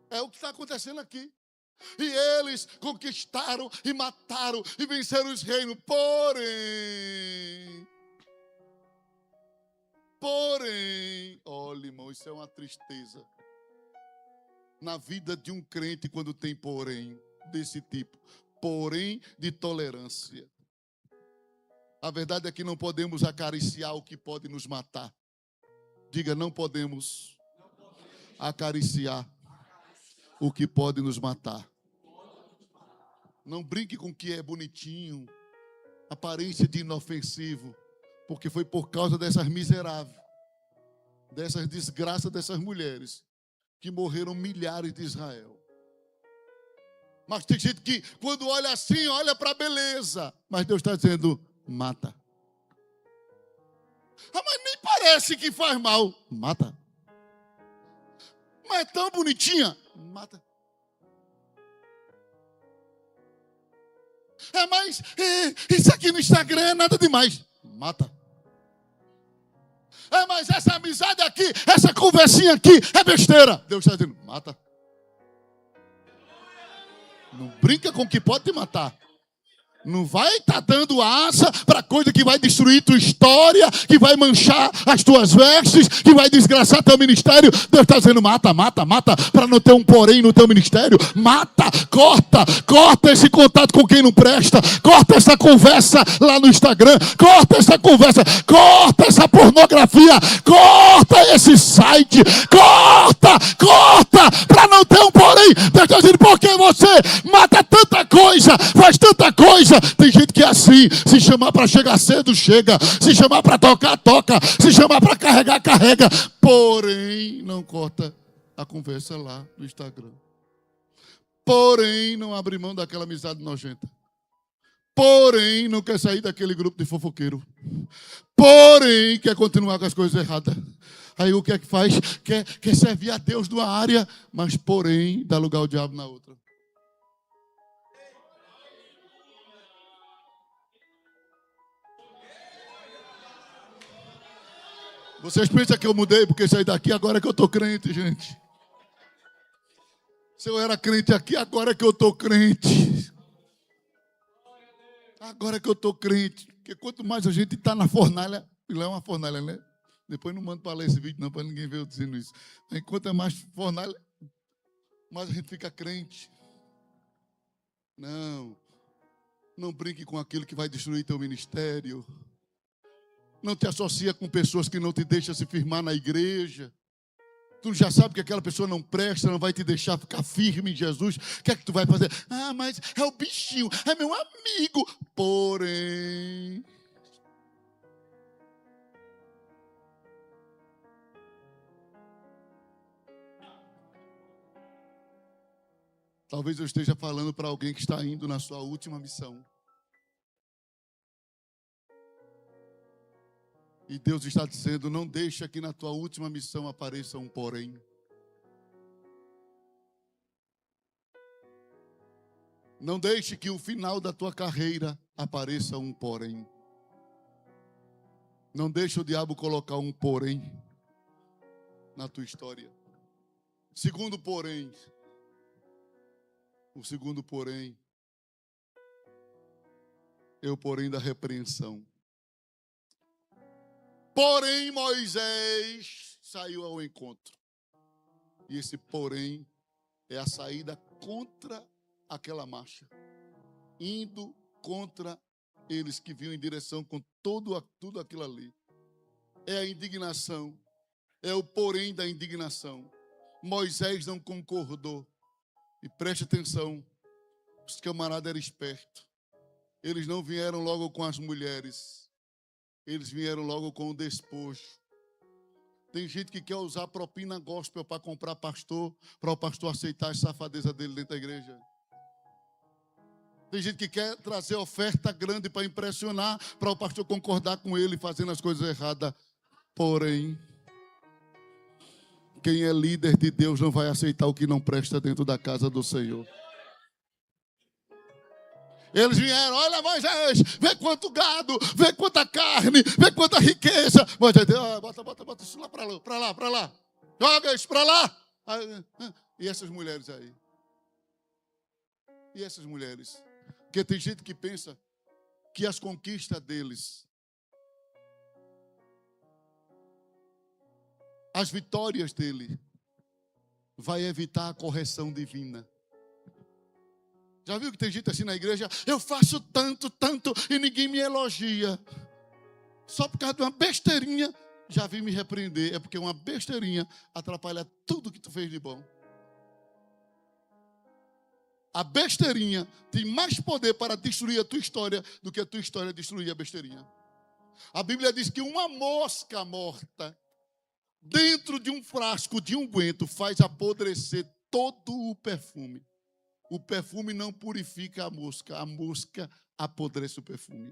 É o que está acontecendo aqui. E eles conquistaram e mataram e venceram os reinos. Porém, olha, irmão, isso é uma tristeza. Na vida de um crente, quando tem porém desse tipo. Porém de tolerância. A verdade é que não podemos acariciar o que pode nos matar. Diga, não podemos acariciar o que pode nos matar. Não brinque com o que é bonitinho, aparência de inofensivo, porque foi por causa dessas miseráveis, dessas desgraças dessas mulheres, que morreram milhares de Israel. Mas tem gente que, quando olha assim, olha para a beleza, mas Deus está dizendo, mata. Ah, mas nem parece que faz mal, mata. Mas é tão bonitinha, mata. Mas isso aqui no Instagram é nada demais, mata. Mas essa amizade aqui, essa conversinha aqui é besteira. Deus está dizendo, mata. Não brinca com o que pode te matar. Não vai estar dando asa para coisa que vai destruir tua história, que vai manchar as tuas vestes, que vai desgraçar teu ministério. Deus está dizendo, mata, mata, mata, para não ter um porém no teu ministério. Mata, corta esse contato com quem não presta. Corta essa conversa lá no Instagram. Corta essa conversa, corta essa pornografia. Corta esse site. Corta, para não ter um porém. Deus está dizendo, porque você mata tanta coisa, faz tanta coisa. Tem gente que é assim, se chamar para chegar cedo, chega. Se chamar para tocar, toca. Se chamar para carregar, carrega. Porém, não corta a conversa lá no Instagram. Porém, não abre mão daquela amizade nojenta. Porém, não quer sair daquele grupo de fofoqueiro. Porém, quer continuar com as coisas erradas. Aí o que é que faz? Quer servir a Deus numa área, mas porém, dá lugar ao diabo na outra. Vocês pensam que eu mudei porque saí daqui, agora é que eu estou crente, gente. Se eu era crente aqui, agora é que eu estou crente. Agora é que eu estou crente. Porque quanto mais a gente está na fornalha, lá é uma fornalha, né? Depois não mando para ler esse vídeo, não, para ninguém ver eu dizendo isso. Enquanto é mais fornalha, mais a gente fica crente. Não brinque com aquilo que vai destruir teu ministério. Não te associa com pessoas que não te deixam se firmar na igreja. Tu já sabe que aquela pessoa não presta, não vai te deixar ficar firme em Jesus. O que é que tu vai fazer? Ah, mas é o bichinho, é meu amigo. Porém, talvez eu esteja falando para alguém que está indo na sua última missão. E Deus está dizendo, não deixa que na tua última missão apareça um porém. Não deixe que o final da tua carreira apareça um porém. Não deixe o diabo colocar um porém na tua história. Segundo porém. O segundo porém é o porém da repreensão. Porém, Moisés saiu ao encontro. E esse porém é a saída contra aquela marcha. Indo contra eles que vinham em direção com tudo aquilo ali. É a indignação. É o porém da indignação. Moisés não concordou. E preste atenção. Os camaradas eram espertos. Eles não vieram logo com as mulheres. Eles vieram logo com o despojo. Tem gente que quer usar propina gospel para comprar pastor, para o pastor aceitar a safadeza dele dentro da igreja. Tem gente que quer trazer oferta grande para impressionar, para o pastor concordar com ele fazendo as coisas erradas. Porém, quem é líder de Deus não vai aceitar o que não presta dentro da casa do Senhor. Eles vieram, olha Moisés, vê quanto gado, vê quanta carne, vê quanta riqueza. Moisés disse, bota isso lá para lá. Joga isso para lá. E essas mulheres aí? E essas mulheres? Porque tem gente que pensa que as conquistas deles, as vitórias dele, vai evitar a correção divina. Já viu que tem gente assim na igreja? Eu faço tanto, e ninguém me elogia. Só por causa de uma besteirinha, já vim me repreender. É porque uma besteirinha atrapalha tudo que tu fez de bom. A besteirinha tem mais poder para destruir a tua história do que a tua história destruir a besteirinha. A Bíblia diz que uma mosca morta dentro de um frasco de unguento faz apodrecer todo o perfume. O perfume não purifica a mosca apodrece o perfume.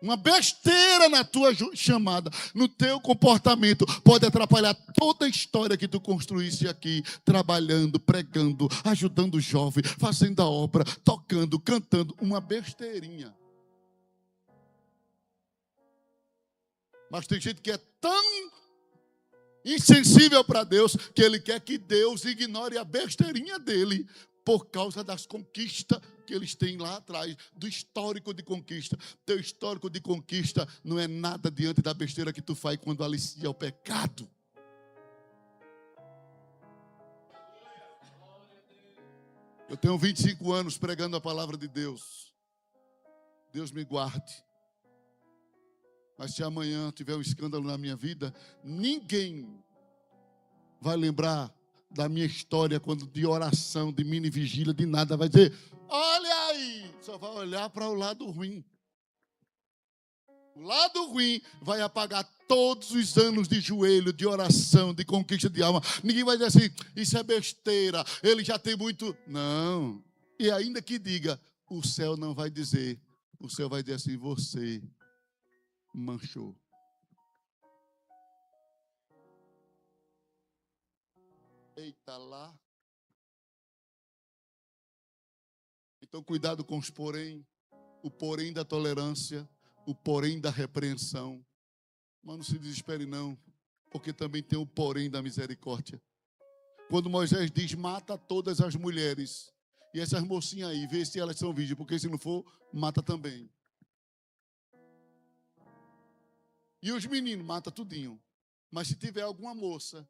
Uma besteira na tua chamada, no teu comportamento, pode atrapalhar toda a história que tu construísse aqui, trabalhando, pregando, ajudando o jovem, fazendo a obra, tocando, cantando, uma besteirinha. Mas tem gente que é tão insensível para Deus, que ele quer que Deus ignore a besteirinha dele, por causa das conquistas que eles têm lá atrás, do histórico de conquista. Teu histórico de conquista não é nada diante da besteira que tu faz quando alicia o pecado. Eu tenho 25 anos pregando a palavra de Deus. Deus me guarde. Mas se amanhã tiver um escândalo na minha vida, ninguém vai lembrar da minha história quando de oração, de mini vigília, de nada. Vai dizer, olha aí. Só vai olhar para o lado ruim. O lado ruim vai apagar todos os anos de joelho, de oração, de conquista de alma. Ninguém vai dizer assim, isso é besteira, ele já tem muito. Não. E ainda que diga, o céu não vai dizer. O céu vai dizer assim, você manchou. Eita lá. Então cuidado com os porém, o porém da tolerância, o porém da repreensão. Mas não se desespere não, porque também tem o porém da misericórdia. Quando Moisés diz, mata todas as mulheres, e essas mocinhas aí, vê se elas são virgens, porque se não for, mata também. E os meninos, mata tudinho. Mas se tiver alguma moça,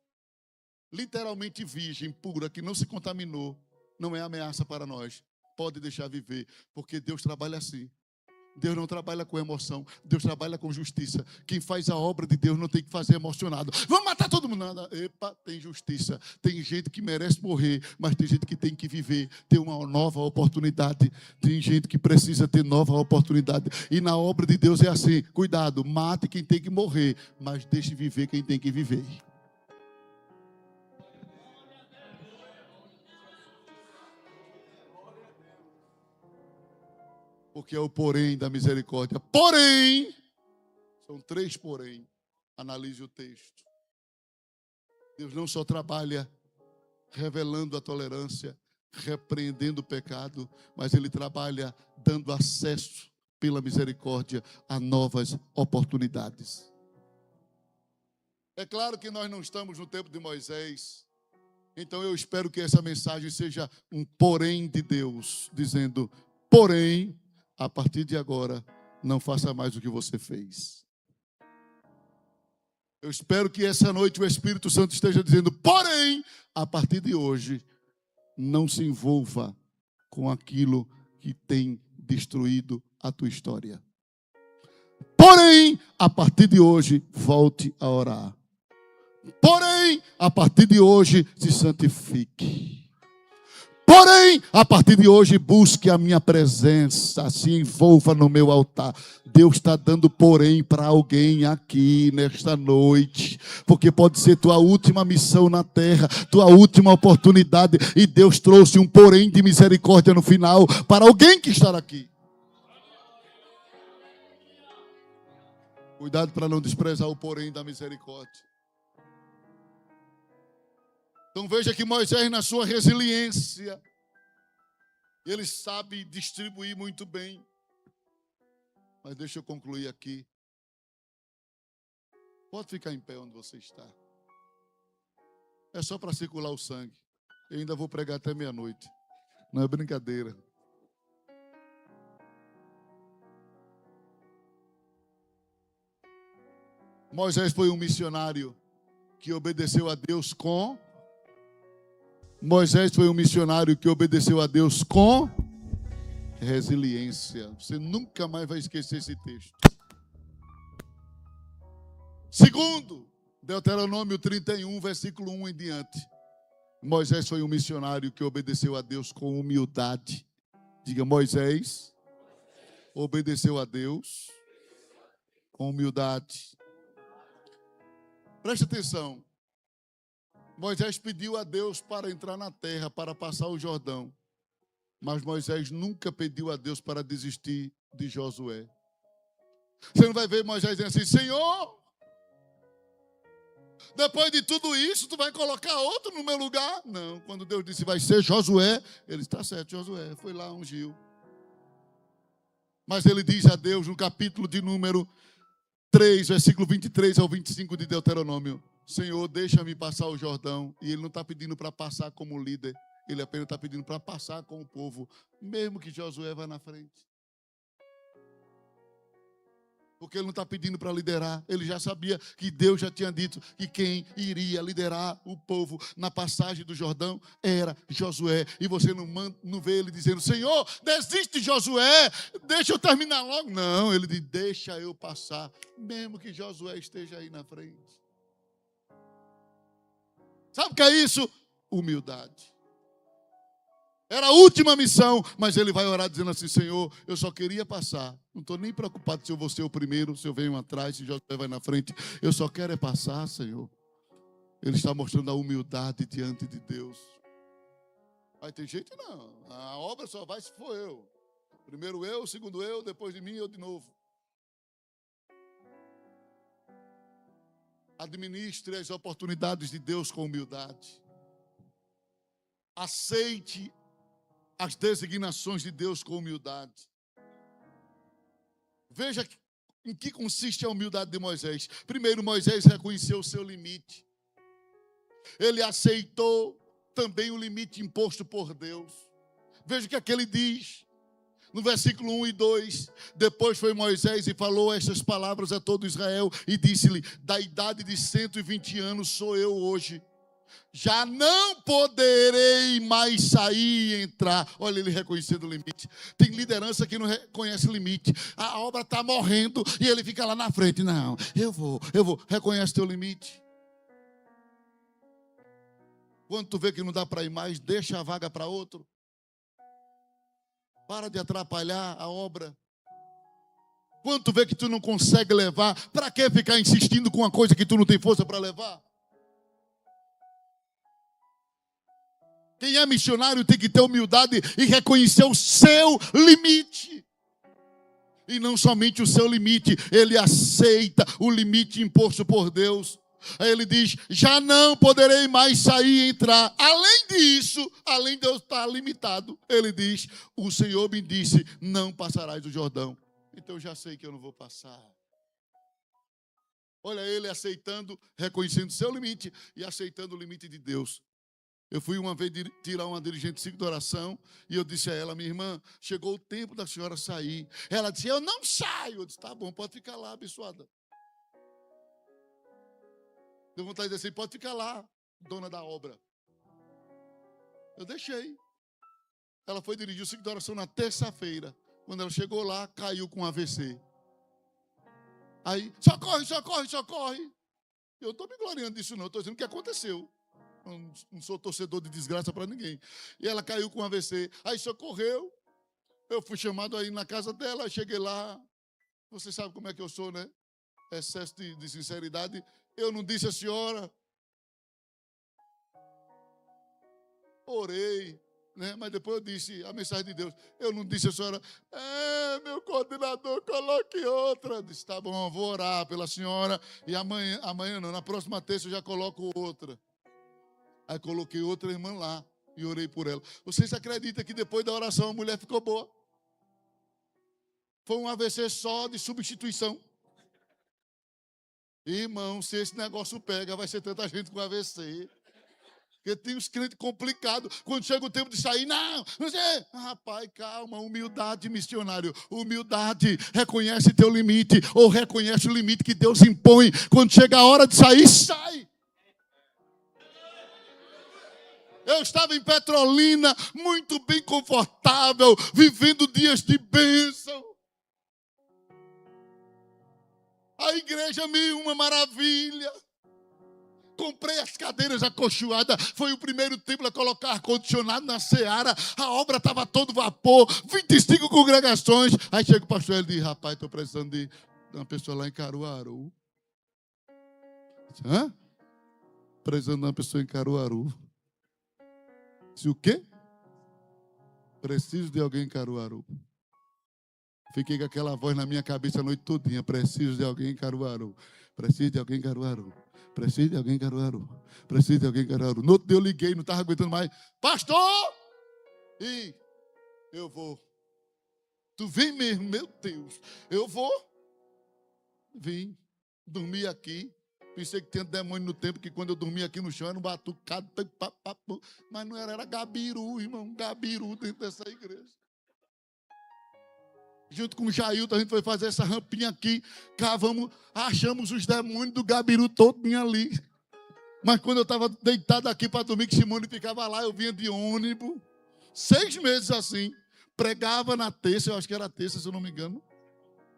literalmente virgem, pura, que não se contaminou, não é ameaça para nós. Pode deixar viver, porque Deus trabalha assim. Deus não trabalha com emoção, Deus trabalha com justiça. Quem faz a obra de Deus não tem que fazer emocionado. Vamos matar todo mundo. Nada. Epa, tem justiça. Tem gente que merece morrer, mas tem gente que tem que viver, ter uma nova oportunidade. Tem gente que precisa ter nova oportunidade. E na obra de Deus é assim, cuidado, mate quem tem que morrer, mas deixe viver quem tem que viver. Porque é o porém da misericórdia. Porém, são 3 porém. Analise o texto. Deus não só trabalha revelando a tolerância, repreendendo o pecado, mas Ele trabalha dando acesso pela misericórdia a novas oportunidades. É claro que nós não estamos no tempo de Moisés. Então eu espero que essa mensagem seja um porém de Deus, dizendo, porém, a partir de agora, não faça mais o que você fez. Eu espero que essa noite o Espírito Santo esteja dizendo, porém, a partir de hoje, não se envolva com aquilo que tem destruído a tua história. Porém, a partir de hoje, volte a orar. Porém, a partir de hoje, se santifique. Porém, a partir de hoje, busque a minha presença, se envolva no meu altar. Deus está dando porém para alguém aqui nesta noite, porque pode ser tua última missão na terra, tua última oportunidade, e Deus trouxe um porém de misericórdia no final para alguém que está aqui. Cuidado para não desprezar o porém da misericórdia. Então veja que Moisés, na sua resiliência, ele sabe distribuir muito bem. Mas deixa eu concluir aqui. Pode ficar em pé onde você está. É só para circular o sangue. Eu ainda vou pregar até meia-noite. Não é brincadeira. Moisés foi um missionário que obedeceu a Deus com... Moisés foi um missionário que obedeceu a Deus com resiliência. Você nunca mais vai esquecer esse texto. Segundo, Deuteronômio 31, versículo 1 em diante. Moisés foi um missionário que obedeceu a Deus com humildade. Diga, Moisés obedeceu a Deus com humildade. Preste atenção. Moisés pediu a Deus para entrar na terra, para passar o Jordão. Mas Moisés nunca pediu a Deus para desistir de Josué. Você não vai ver Moisés dizendo assim, Senhor, depois de tudo isso, tu vai colocar outro no meu lugar? Não, quando Deus disse, vai ser Josué, ele está certo, Josué, foi lá, ungiu. Mas ele diz a Deus no capítulo de número 3, versículo 23 ao 25 de Deuteronômio, Senhor, deixa-me passar o Jordão. E ele não está pedindo para passar como líder, ele apenas está pedindo para passar com o povo, mesmo que Josué vá na frente. Porque ele não está pedindo para liderar. Ele já sabia que Deus já tinha dito que quem iria liderar o povo na passagem do Jordão era Josué. E você não vê ele dizendo, Senhor, desiste Josué, deixa eu terminar logo. Não, ele diz, deixa eu passar, mesmo que Josué esteja aí na frente. Sabe o que é isso? Humildade. Era a última missão, mas ele vai orar dizendo assim, Senhor, eu só queria passar. Não estou nem preocupado se eu vou ser o primeiro, se eu venho atrás, se Josué vai na frente. Eu só quero é passar, Senhor. Ele está mostrando a humildade diante de Deus. Aí tem gente, não. A obra só vai se for eu. Primeiro eu, segundo eu, depois de mim eu de novo. Administre as oportunidades de Deus com humildade. Aceite as designações de Deus com humildade. Veja em que consiste a humildade de Moisés. Primeiro, Moisés reconheceu o seu limite. Ele aceitou também o limite imposto por Deus. Veja o que é que ele diz. No versículo 1 e 2, depois foi Moisés e falou estas palavras a todo Israel e disse-lhe, da idade de 120 anos sou eu hoje. Já não poderei mais sair e entrar. Olha, ele reconhecendo o limite. Tem liderança que não reconhece limite. A obra está morrendo e ele fica lá na frente. Não, eu vou. Reconhece teu limite. Quando tu vê que não dá para ir mais, deixa a vaga para outro. Para de atrapalhar a obra. Quando tu vê que tu não consegue levar, para que ficar insistindo com uma coisa que tu não tem força para levar? Quem é missionário tem que ter humildade e reconhecer o seu limite. E não somente o seu limite, ele aceita o limite imposto por Deus. Aí ele diz, já não poderei mais sair e entrar. Além disso, além de eu estar limitado, ele diz, o Senhor me disse, não passarás do Jordão. Então eu já sei que eu não vou passar. Olha ele aceitando, reconhecendo o seu limite e aceitando o limite de Deus. Eu fui uma vez tirar uma dirigente 5 de oração e eu disse a ela, minha irmã, chegou o tempo da senhora sair. Ela disse, eu não saio. Eu disse, tá bom, pode ficar lá, abençoada. Deu vontade de dizer assim, pode ficar lá, dona da obra. Eu deixei. Ela foi dirigir o 5 de oração na terça-feira. Quando ela chegou lá, caiu com AVC. Aí, socorre, socorre, socorre. Eu não estou me gloriando disso não, estou dizendo o que aconteceu. Não sou torcedor de desgraça para ninguém. E ela caiu com AVC. Aí socorreu. Eu fui chamado aí na casa dela, cheguei lá. Você sabe como é que eu sou, né? Excesso de sinceridade. Eu não disse a senhora. Orei, né? Mas depois eu disse a mensagem de Deus. Eu não disse a senhora, meu coordenador, coloque outra. Eu disse, tá bom, vou orar pela senhora. E amanhã não, na próxima terça eu já coloco outra. Aí coloquei outra irmã lá e orei por ela. Vocês acreditam que depois da oração a mulher ficou boa? Foi um AVC só de substituição. Irmão, se esse negócio pega, vai ser tanta gente com AVC. Porque tem os crentes complicados. Quando chega o tempo de sair, não sei. Rapaz, calma, humildade, missionário. Humildade, reconhece teu limite. Ou reconhece o limite que Deus impõe. Quando chega a hora de sair, sai. Eu estava em Petrolina, muito bem confortável, vivendo dias de bênção. A igreja uma maravilha. Comprei as cadeiras acolchoadas. Foi o primeiro templo a colocar ar-condicionado na seara. A obra estava todo vapor. 25 congregações. Aí chega o pastor e diz, rapaz, estou precisando de uma pessoa lá em Caruaru. Hã? Precisando de uma pessoa em Caruaru. Disse o quê? Preciso de alguém em Caruaru. Fiquei com aquela voz na minha cabeça a noite todinha. Preciso de alguém em Caruaru. Preciso de alguém em Caruaru. Preciso de alguém em Caruaru. Preciso de alguém em Caruaru. No outro dia eu liguei, não estava aguentando mais. Pastor! E eu vou. Tu vem mesmo, meu Deus. Eu vou. Vim. Dormi aqui. Pensei que tinha demônio no tempo, que quando eu dormia aqui no chão era um batucado. Mas não era Gabiru, irmão. Gabiru dentro dessa igreja. Junto com o Jailton, a gente foi fazer essa rampinha aqui. Cavamos, achamos os demônios do Gabiru todinho ali. Mas quando eu estava deitado aqui para dormir, que Simone ficava lá, eu vinha de ônibus. 6 meses assim. Pregava na terça, eu acho que era terça, se eu não me engano.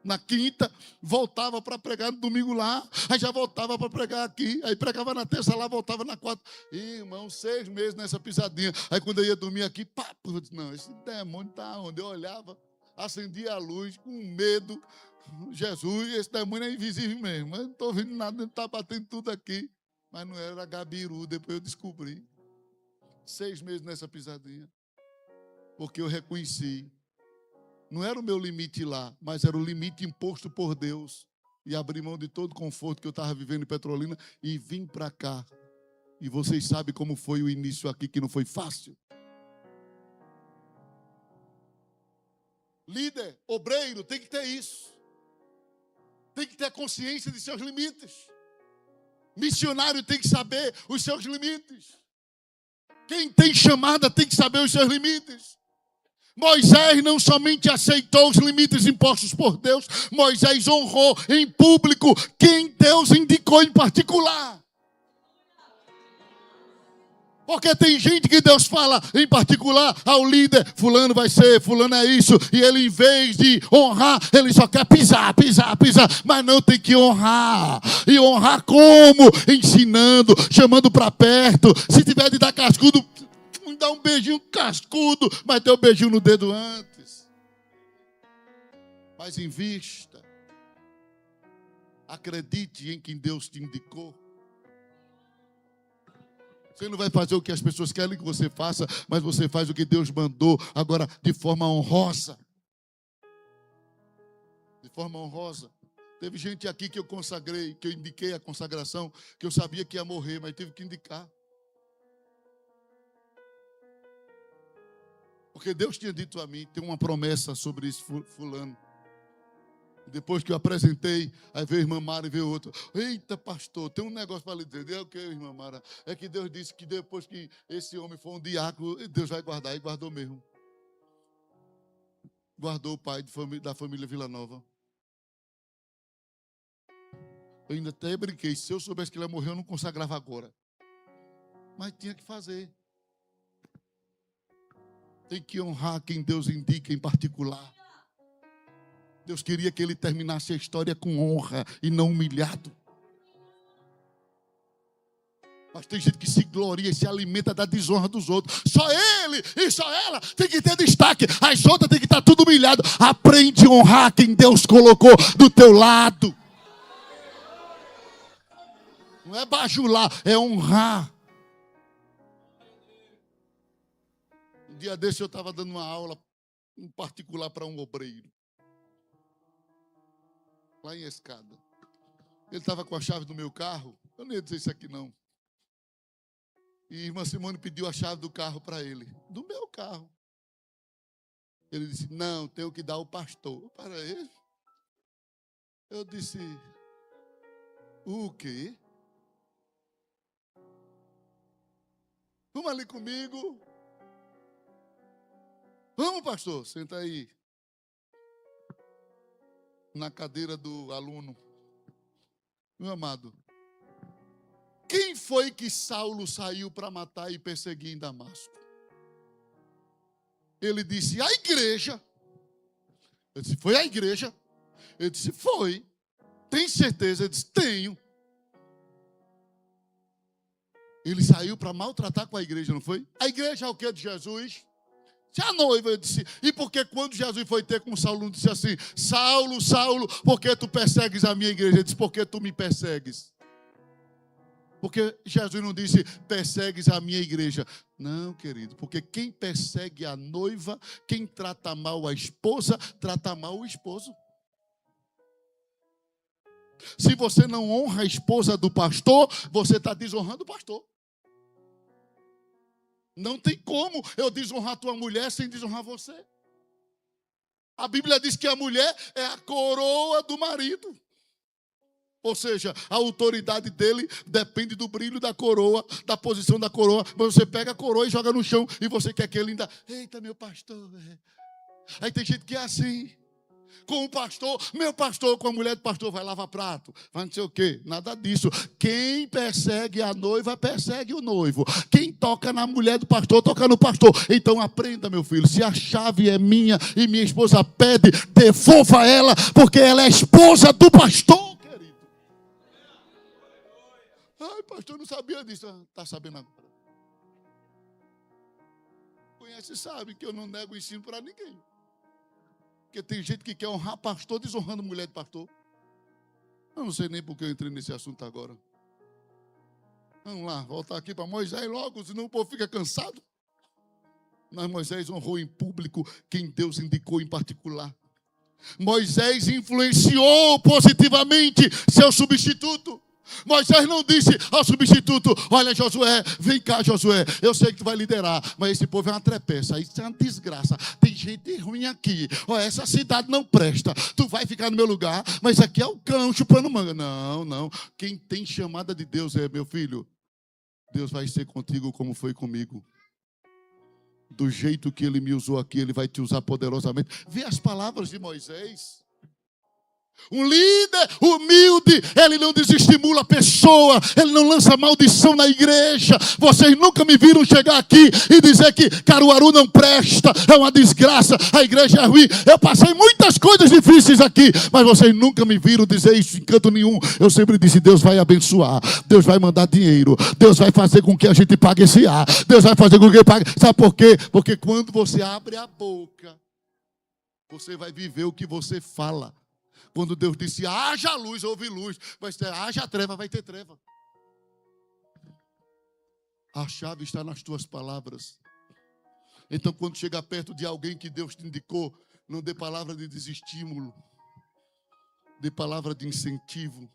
Na quinta, voltava para pregar no domingo lá. Aí já voltava para pregar aqui. Aí pregava na terça lá, voltava na quarta. Irmão, 6 meses nessa pisadinha. Aí quando eu ia dormir aqui, eu disse, não, esse demônio está onde? Eu olhava. Acendia a luz com medo. Jesus, esse demônio é invisível mesmo. Eu não estou vendo nada, está batendo tudo aqui. Mas não era Gabiru, depois eu descobri. 6 meses nessa pisadinha. Porque eu reconheci. Não era o meu limite lá, mas era o limite imposto por Deus. E abri mão de todo o conforto que eu estava vivendo em Petrolina e vim para cá. E vocês sabem como foi o início aqui, que não foi fácil. Líder, obreiro, tem que ter isso. Tem que ter consciência de seus limites. Missionário tem que saber os seus limites. Quem tem chamada tem que saber os seus limites. Moisés não somente aceitou os limites impostos por Deus, Moisés honrou em público quem Deus indicou em particular. Porque tem gente que Deus fala em particular ao líder, fulano vai ser, fulano é isso, e ele em vez de honrar, ele só quer pisar, mas não, tem que honrar. E honrar como? Ensinando, chamando para perto. Se tiver de dar cascudo, dá um beijinho cascudo, mas dê um beijinho no dedo antes. Mas invista. Acredite em quem Deus te indicou. Você não vai fazer o que as pessoas querem que você faça, mas você faz o que Deus mandou, agora de forma honrosa. De forma honrosa. Teve gente aqui que eu consagrei, que eu indiquei a consagração, que eu sabia que ia morrer, mas tive que indicar. Porque Deus tinha dito a mim, tem uma promessa sobre esse fulano. Depois que eu apresentei, aí veio a irmã Mara e veio outra. Eita, pastor, tem um negócio para lhe dizer. É o que, irmã Mara? É que Deus disse que depois que esse homem for um diácono, Deus vai guardar. E guardou mesmo. Guardou o pai da família Vila Nova. Eu ainda até brinquei. Se eu soubesse que ele ia morrer, eu não consagrava agora. Mas tinha que fazer. Tem que honrar quem Deus indica em particular. Deus queria que ele terminasse a história com honra e não humilhado. Mas tem gente que se gloria e se alimenta da desonra dos outros. Só ele e só ela tem que ter destaque. As outras tem que estar tudo humilhado. Aprende a honrar quem Deus colocou do teu lado. Não é bajular, é honrar. Um dia desse eu estava dando uma aula em particular para um obreiro. Lá em Escada. Ele estava com a chave do meu carro. Eu não ia dizer isso aqui não. E a irmã Simone pediu a chave do carro para ele. Do meu carro. Ele disse, não, tenho que dar ao pastor. Para ele. Eu disse, o quê? Vamos ali comigo. Vamos, pastor, senta aí. Na cadeira do aluno. Meu amado. Quem foi que Saulo saiu para matar e perseguir em Damasco? Ele disse, a igreja. Eu disse, foi a igreja? Ele disse, foi. Tem certeza? Eu disse, tenho. Ele saiu para maltratar com a igreja, não foi? A igreja é o que de Jesus? Se a noiva, eu disse, e porque quando Jesus foi ter com Saulo, disse assim, Saulo, Saulo, por que tu persegues a minha igreja? Ele disse, porque tu me persegues. Porque Jesus não disse, persegues a minha igreja. Não, querido, porque quem persegue a noiva, quem trata mal a esposa, trata mal o esposo. Se você não honra a esposa do pastor, você está desonrando o pastor. Não tem como eu desonrar tua mulher sem desonrar você. A Bíblia diz que a mulher é a coroa do marido. Ou seja, a autoridade dele depende do brilho da coroa, da posição da coroa. Mas você pega a coroa e joga no chão e você quer que ele ainda... Eita, meu pastor. Aí tem gente que é assim. Com o pastor, meu pastor, com a mulher do pastor, vai lavar prato, vai não sei o quê. Nada disso. Quem persegue a noiva, persegue o noivo. Quem toca na mulher do pastor, toca no pastor. Então aprenda, meu filho, se a chave é minha e minha esposa pede, devolva ela, porque ela é esposa do pastor, querido. Ai, pastor, não sabia disso. Está sabendo agora. Conhece e sabe que eu não nego o ensino para ninguém. Porque tem gente que quer honrar pastor desonrando mulher de pastor. Eu não sei nem por que eu entrei nesse assunto agora. Vamos lá, voltar aqui para Moisés logo, senão o povo fica cansado. Mas Moisés honrou em público quem Deus indicou em particular. Moisés influenciou positivamente seu substituto. Moisés não disse ao substituto, olha Josué, vem cá Josué, eu sei que tu vai liderar, mas esse povo é uma trepeça, isso é uma desgraça, tem gente ruim aqui, olha, essa cidade não presta, tu vai ficar no meu lugar, mas aqui é o cão chupando manga. Não, não, quem tem chamada de Deus é, meu filho, Deus vai ser contigo como foi comigo. Do jeito que ele me usou aqui, ele vai te usar poderosamente. Vê as palavras de Moisés. Um líder humilde, ele não desestimula a pessoa, ele não lança maldição na igreja. Vocês nunca me viram chegar aqui e dizer que Caruaru não presta, é uma desgraça, a igreja é ruim. Eu passei muitas coisas difíceis aqui, mas vocês nunca me viram dizer isso em canto nenhum. Eu sempre disse, Deus vai abençoar, Deus vai mandar dinheiro, Deus vai fazer com que a gente pague esse ar, Deus vai fazer com que pague. Sabe por quê? Porque quando você abre a boca, você vai viver o que você fala. Quando Deus disse, haja luz, houve luz. Vai ser, haja treva, vai ter treva. A chave está nas tuas palavras. Então, quando chegar perto de alguém que Deus te indicou, não dê palavra de desestímulo. Dê palavra de incentivo.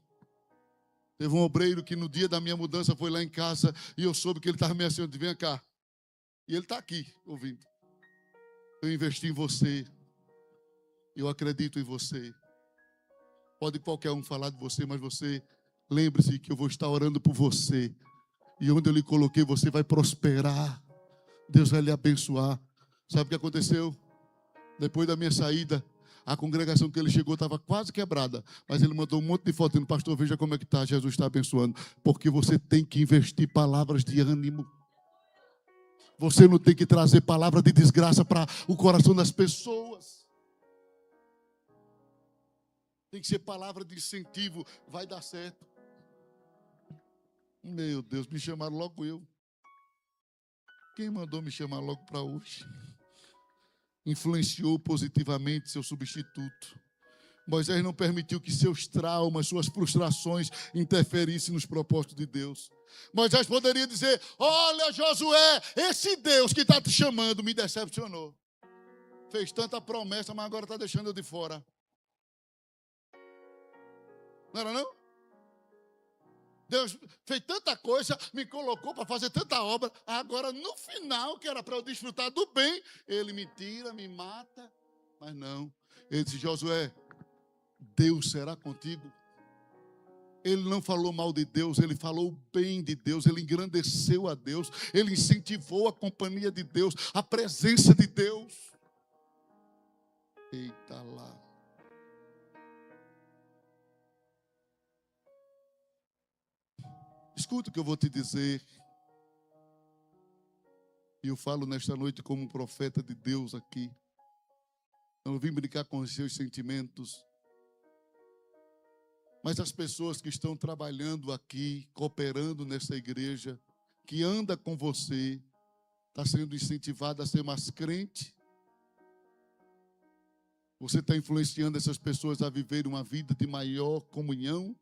Teve um obreiro que no dia da minha mudança foi lá em casa e eu soube que ele estava me ameaçando, vem cá. E ele está aqui, ouvindo. Eu investi em você. Eu acredito em você. Pode qualquer um falar de você, mas você, lembre-se que eu vou estar orando por você. E onde eu lhe coloquei, você vai prosperar. Deus vai lhe abençoar. Sabe o que aconteceu? Depois da minha saída, a congregação que ele chegou estava quase quebrada. Mas ele mandou um monte de foto dizendo, pastor, veja como é que está, Jesus está abençoando. Porque você tem que investir palavras de ânimo. Você não tem que trazer palavra de desgraça para o coração das pessoas. Tem que ser palavra de incentivo, vai dar certo. Meu Deus, me chamaram logo eu. Quem mandou me chamar logo para hoje? Influenciou positivamente seu substituto. Moisés não permitiu que seus traumas, suas frustrações interferissem nos propósitos de Deus. Moisés poderia dizer: olha, Josué, esse Deus que está te chamando me decepcionou. Fez tanta promessa, mas agora está deixando eu de fora. Não era não? Deus fez tanta coisa, me colocou para fazer tanta obra. Agora, no final, que era para eu desfrutar do bem, ele me tira, me mata. Mas não. Ele disse: Josué, Deus será contigo. Ele não falou mal de Deus, ele falou bem de Deus, ele engrandeceu a Deus, ele incentivou a companhia de Deus, a presença de Deus. Eita lá. Escuta o que eu vou te dizer. E eu falo nesta noite como um profeta de Deus aqui. Eu não vim brincar com os seus sentimentos. Mas as pessoas que estão trabalhando aqui, cooperando nessa igreja, que anda com você, está sendo incentivada a ser mais crente. Você está influenciando essas pessoas a viver uma vida de maior comunhão,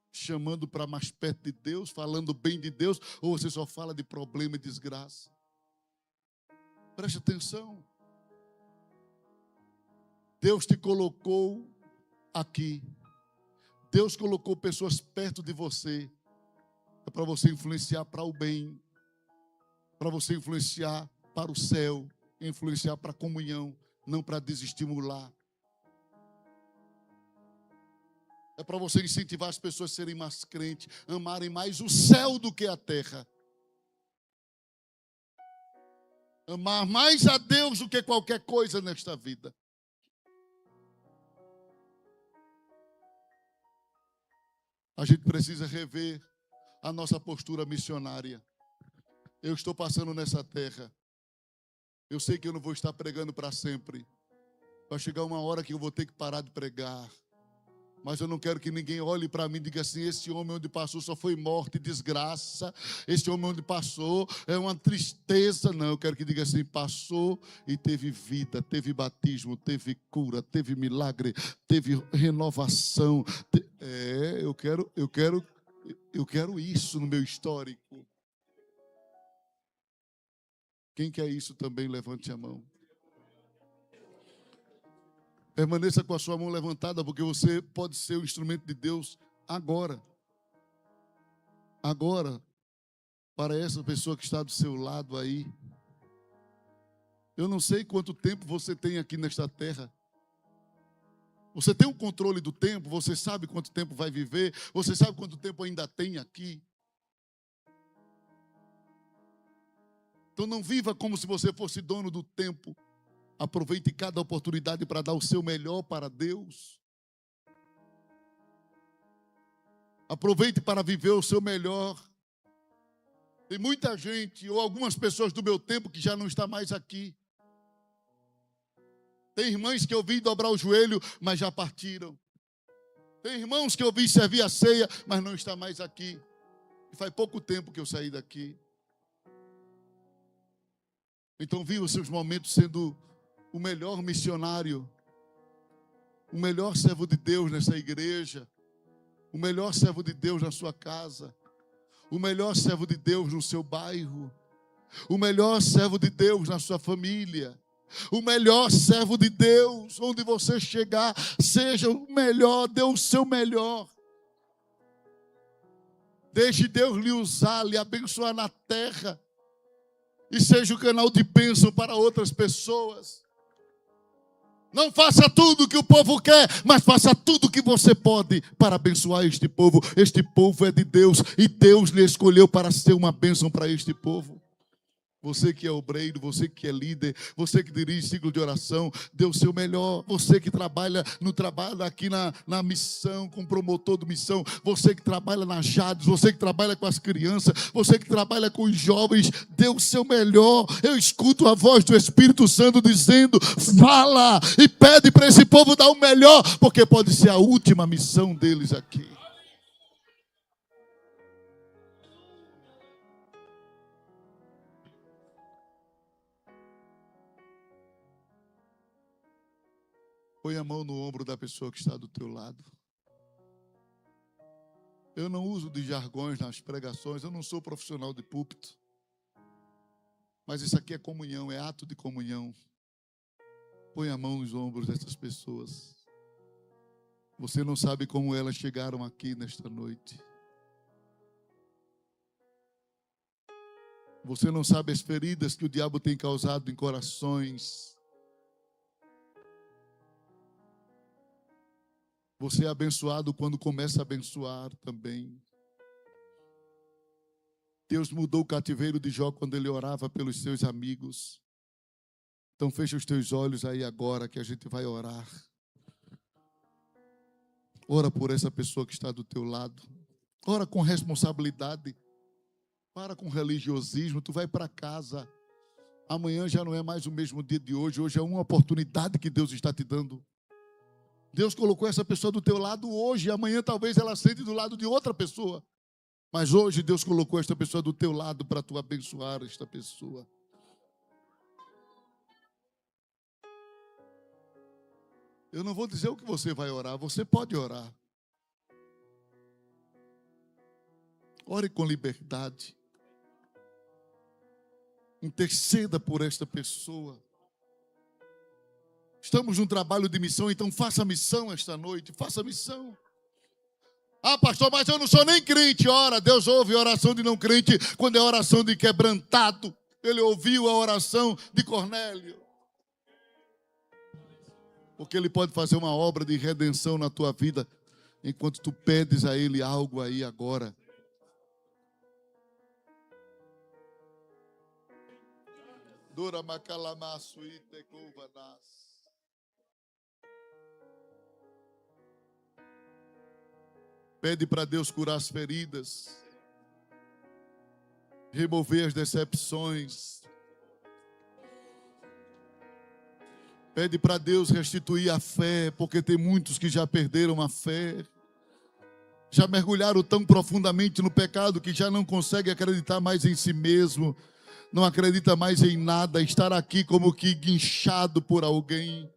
chamando para mais perto de Deus, falando bem de Deus, ou você só fala de problema e desgraça? Preste atenção. Deus te colocou aqui. Deus colocou pessoas perto de você. É para você influenciar para o bem, para você influenciar para o céu, influenciar para a comunhão, não para desestimular. É para você incentivar as pessoas a serem mais crentes, amarem mais o céu do que a terra. Amar mais a Deus do que qualquer coisa nesta vida. A gente precisa rever a nossa postura missionária. Eu estou passando nessa terra. Eu sei que eu não vou estar pregando para sempre. Vai chegar uma hora que eu vou ter que parar de pregar. Mas eu não quero que ninguém olhe para mim e diga assim: esse homem onde passou só foi morte e desgraça. Esse homem onde passou é uma tristeza. Não, eu quero que diga assim: passou e teve vida, teve batismo, teve cura, teve milagre, teve renovação. Eu quero isso no meu histórico. Quem quer isso também, levante a mão. Permaneça com a sua mão levantada, porque você pode ser o instrumento de Deus agora. Agora, para essa pessoa que está do seu lado aí. Eu não sei quanto tempo você tem aqui nesta terra. Você tem um controle do tempo? Você sabe quanto tempo vai viver? Você sabe quanto tempo ainda tem aqui? Então não viva como se você fosse dono do tempo. Aproveite cada oportunidade para dar o seu melhor para Deus. Aproveite para viver o seu melhor. Tem muita gente, ou algumas pessoas do meu tempo, que já não está mais aqui. Tem irmãs que eu vi dobrar o joelho, mas já partiram. Tem irmãos que eu vi servir a ceia, mas não está mais aqui. E faz pouco tempo que eu saí daqui. Então viva os seus momentos sendo o melhor missionário, o melhor servo de Deus nessa igreja, o melhor servo de Deus na sua casa, o melhor servo de Deus no seu bairro, o melhor servo de Deus na sua família, o melhor servo de Deus, onde você chegar, seja o melhor, dê o seu melhor. Deixe Deus lhe usar, lhe abençoar na terra, e seja o canal de bênção para outras pessoas. Não faça tudo o que o povo quer, mas faça tudo o que você pode para abençoar este povo. Este povo é de Deus e Deus lhe escolheu para ser uma bênção para este povo. Você que é obreiro, você que é líder, você que dirige ciclo de oração, dê o seu melhor. Você que trabalha no trabalho aqui na missão, com promotor de missão, você que trabalha na JADES, você que trabalha com as crianças, você que trabalha com os jovens, dê o seu melhor. Eu escuto a voz do Espírito Santo dizendo: fala e pede para esse povo dar o melhor, porque pode ser a última missão deles aqui. Põe a mão no ombro da pessoa que está do teu lado. Eu não uso de jargões nas pregações, eu não sou profissional de púlpito. Mas isso aqui é comunhão, é ato de comunhão. Põe a mão nos ombros dessas pessoas. Você não sabe como elas chegaram aqui nesta noite. Você não sabe as feridas que o diabo tem causado em corações. Você é abençoado quando começa a abençoar também. Deus mudou o cativeiro de Jó quando ele orava pelos seus amigos. Então fecha os teus olhos aí agora que a gente vai orar. Ora por essa pessoa que está do teu lado. Ora com responsabilidade. Para com religiosismo. Tu vai para casa. Amanhã já não é mais o mesmo dia de hoje. Hoje é uma oportunidade que Deus está te dando. Deus colocou essa pessoa do teu lado hoje. Amanhã talvez ela sente do lado de outra pessoa. Mas hoje Deus colocou esta pessoa do teu lado para tu abençoar esta pessoa. Eu não vou dizer o que você vai orar, você pode orar. Ore com liberdade. Interceda por esta pessoa. Estamos num trabalho de missão, então faça missão esta noite, faça missão. Ah, pastor, mas eu não sou nem crente. Ora, Deus ouve a oração de não crente quando é oração de quebrantado. Ele ouviu a oração de Cornélio. Porque Ele pode fazer uma obra de redenção na tua vida enquanto tu pedes a Ele algo aí agora. Dura macalamaço e tecovanas. Pede para Deus curar as feridas, remover as decepções. Pede para Deus restituir a fé, porque tem muitos que já perderam a fé. Já mergulharam tão profundamente no pecado que já não conseguem acreditar mais em si mesmo. Não acredita mais em nada, estar aqui como que guinchado por alguém.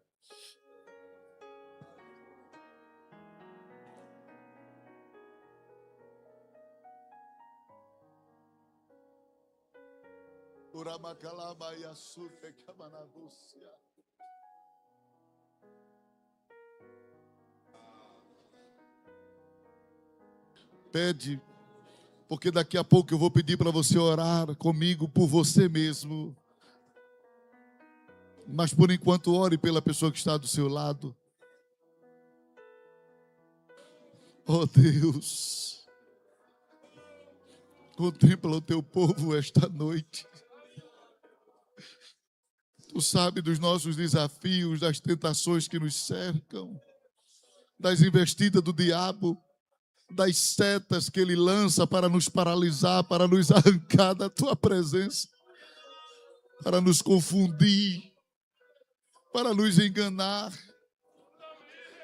Pede, porque daqui a pouco eu vou pedir para você orar comigo por você mesmo. Mas por enquanto ore pela pessoa que está do seu lado. Oh Deus, contempla o teu povo esta noite. Tu sabe dos nossos desafios, das tentações que nos cercam, das investidas do diabo, das setas que ele lança para nos paralisar, para nos arrancar da tua presença, para nos confundir, para nos enganar,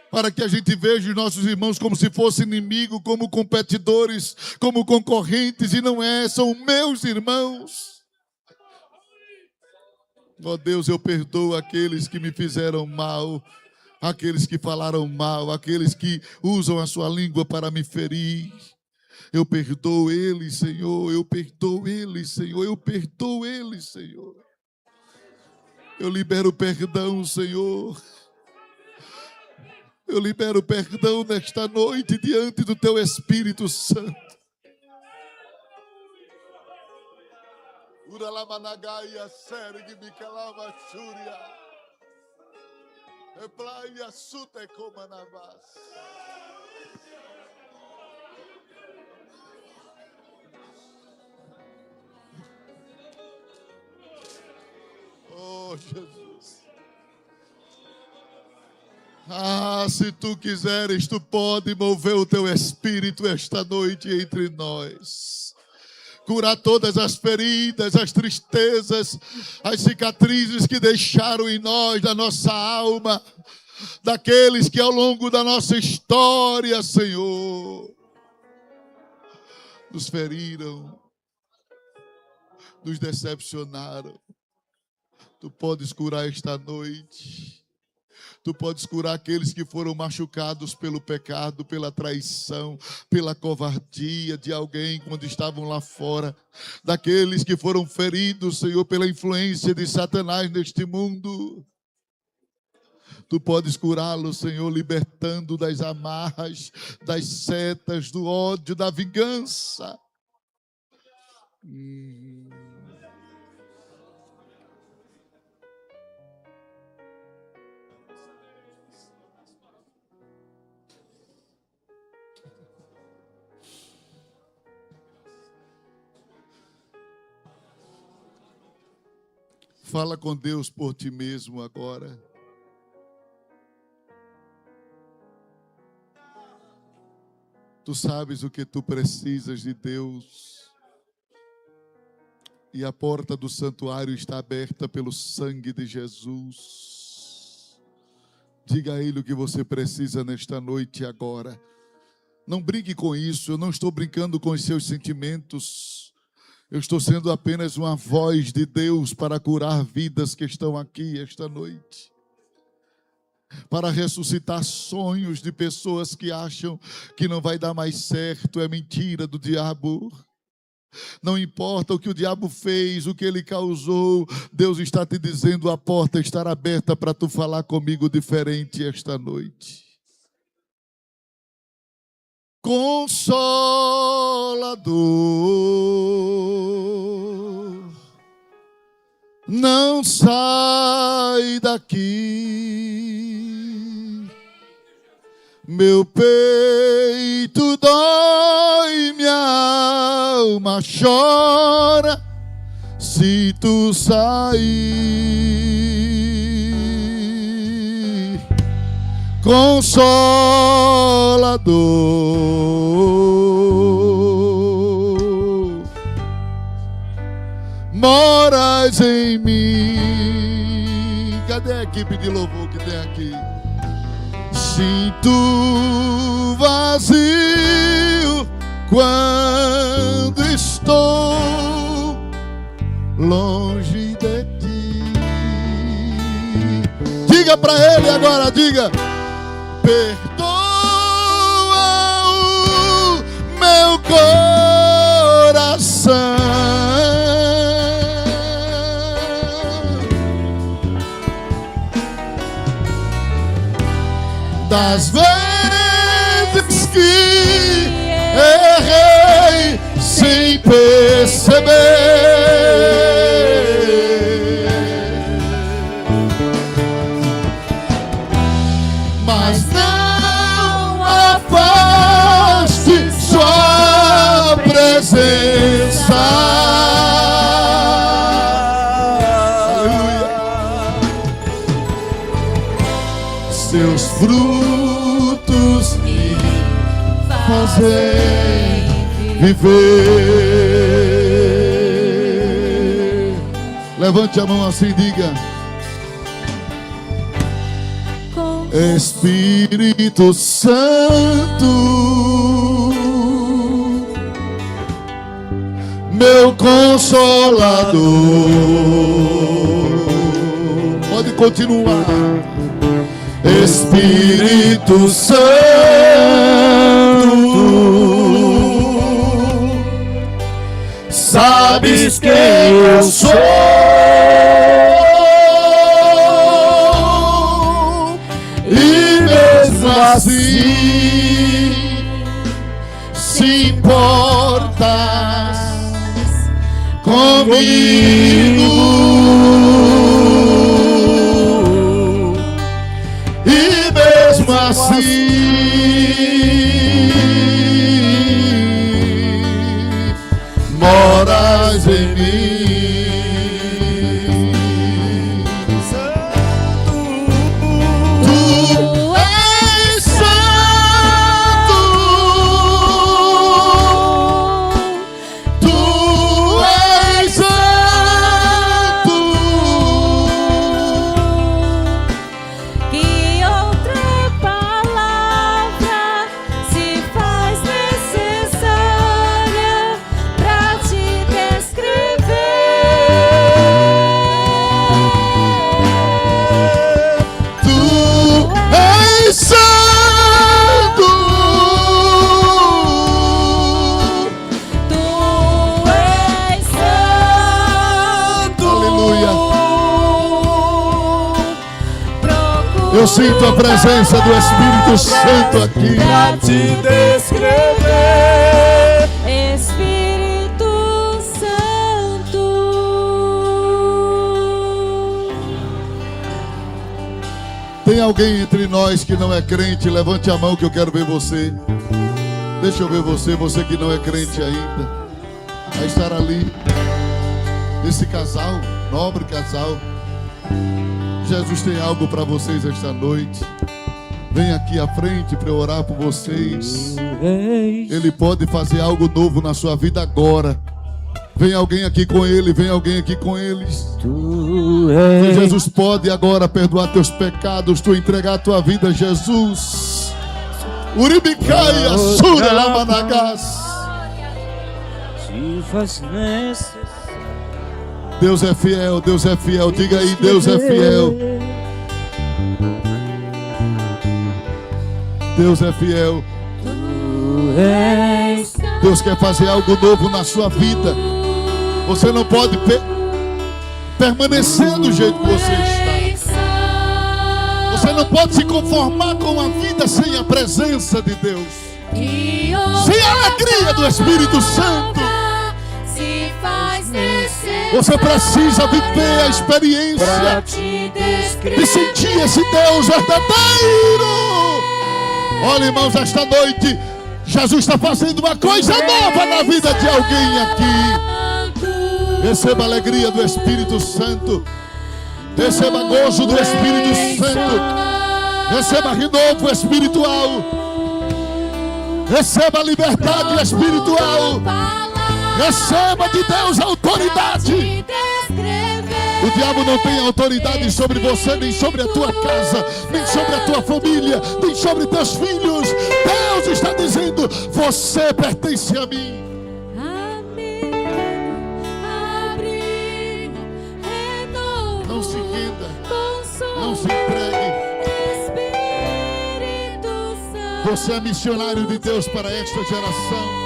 para que a gente veja os nossos irmãos como se fossem inimigos, como competidores, como concorrentes, e não é, são meus irmãos. Ó Deus, eu perdoo aqueles que me fizeram mal, aqueles que falaram mal, aqueles que usam a sua língua para me ferir. Eu perdoo eles, Senhor, eu perdoo eles, Senhor, eu perdoo eles, Senhor. Eu libero perdão, Senhor. Eu libero perdão nesta noite diante do Teu Espírito Santo. Uralamanagai, Serg, Micalava, Chúria. Eplaia, Sute, Comanavas. Oh, Jesus. Ah, se tu quiseres, tu pode mover o teu espírito esta noite entre nós. Curar todas as feridas, as tristezas, as cicatrizes que deixaram em nós, da nossa alma, daqueles que ao longo da nossa história, Senhor, nos feriram, nos decepcionaram. Tu podes curar esta noite. Tu podes curar aqueles que foram machucados pelo pecado, pela traição, pela covardia de alguém quando estavam lá fora. Daqueles que foram feridos, Senhor, pela influência de Satanás neste mundo. Tu podes curá-los, Senhor, libertando das amarras, das setas, do ódio, da vingança. Fala com Deus por ti mesmo agora. Tu sabes o que tu precisas de Deus. E a porta do santuário está aberta pelo sangue de Jesus. Diga a Ele o que você precisa nesta noite e agora. Não brinque com isso, eu não estou brincando com os seus sentimentos. Eu estou sendo apenas uma voz de Deus para curar vidas que estão aqui esta noite. Para ressuscitar sonhos de pessoas que acham que não vai dar mais certo, é mentira do diabo. Não importa o que o diabo fez, o que ele causou, Deus está te dizendo, a porta está aberta para tu falar comigo diferente esta noite. Consolador, não sai daqui, meu peito dói, minha alma chora, se tu sair. Consolador, moras em mim. Cadê a equipe de louvor que tem aqui? Sinto vazio quando estou longe de ti. Diga para ele agora, diga. Perdoa o meu coração das vezes que errei sem perceber. Mas não afaste sua presença. Aleluia. Seus frutos me fazem viver. Levante a mão assim e diga: Espírito Santo, meu Consolador. Pode continuar. Espírito Santo, sabes quem eu sou. Assim, se importas comigo, e mesmo assim moras em mim. Descrever Eu sinto a presença do Espírito Santo aqui. Pra te descrever. Espírito Santo. Tem alguém entre nós que não é crente? Levante a mão que eu quero ver você. Deixa eu ver você, você que não é crente ainda. Vai estar ali. Esse casal, nobre casal. Jesus tem algo para vocês esta noite. Vem aqui à frente para eu orar por vocês. Ele pode fazer algo novo na sua vida agora. Vem alguém aqui com ele, vem alguém aqui com eles. E Jesus pode agora perdoar teus pecados, tu entregar a tua vida a Jesus. Uribicaia, Sura Lamanagas. Deus é fiel, Deus é fiel. Diga aí, Deus é fiel. Deus é fiel. Deus quer fazer algo novo na sua vida. Você não pode permanecer do jeito que você está. Você não pode se conformar com a vida sem a presença de Deus, sem a alegria do Espírito Santo. Você precisa viver a experiência de sentir esse Deus verdadeiro. Olha, irmãos, esta noite Jesus está fazendo uma coisa nova na vida de alguém aqui. Receba a alegria do Espírito Santo. Receba gozo do Espírito Santo. Receba renovo espiritual. Receba liberdade espiritual. Receba de Deus a autoridade. O diabo não tem autoridade sobre você, nem sobre a tua casa, nem sobre a tua família, nem sobre teus filhos. Deus está dizendo: você pertence a mim. Não se renda, não se entregue. Você é missionário de Deus para esta geração.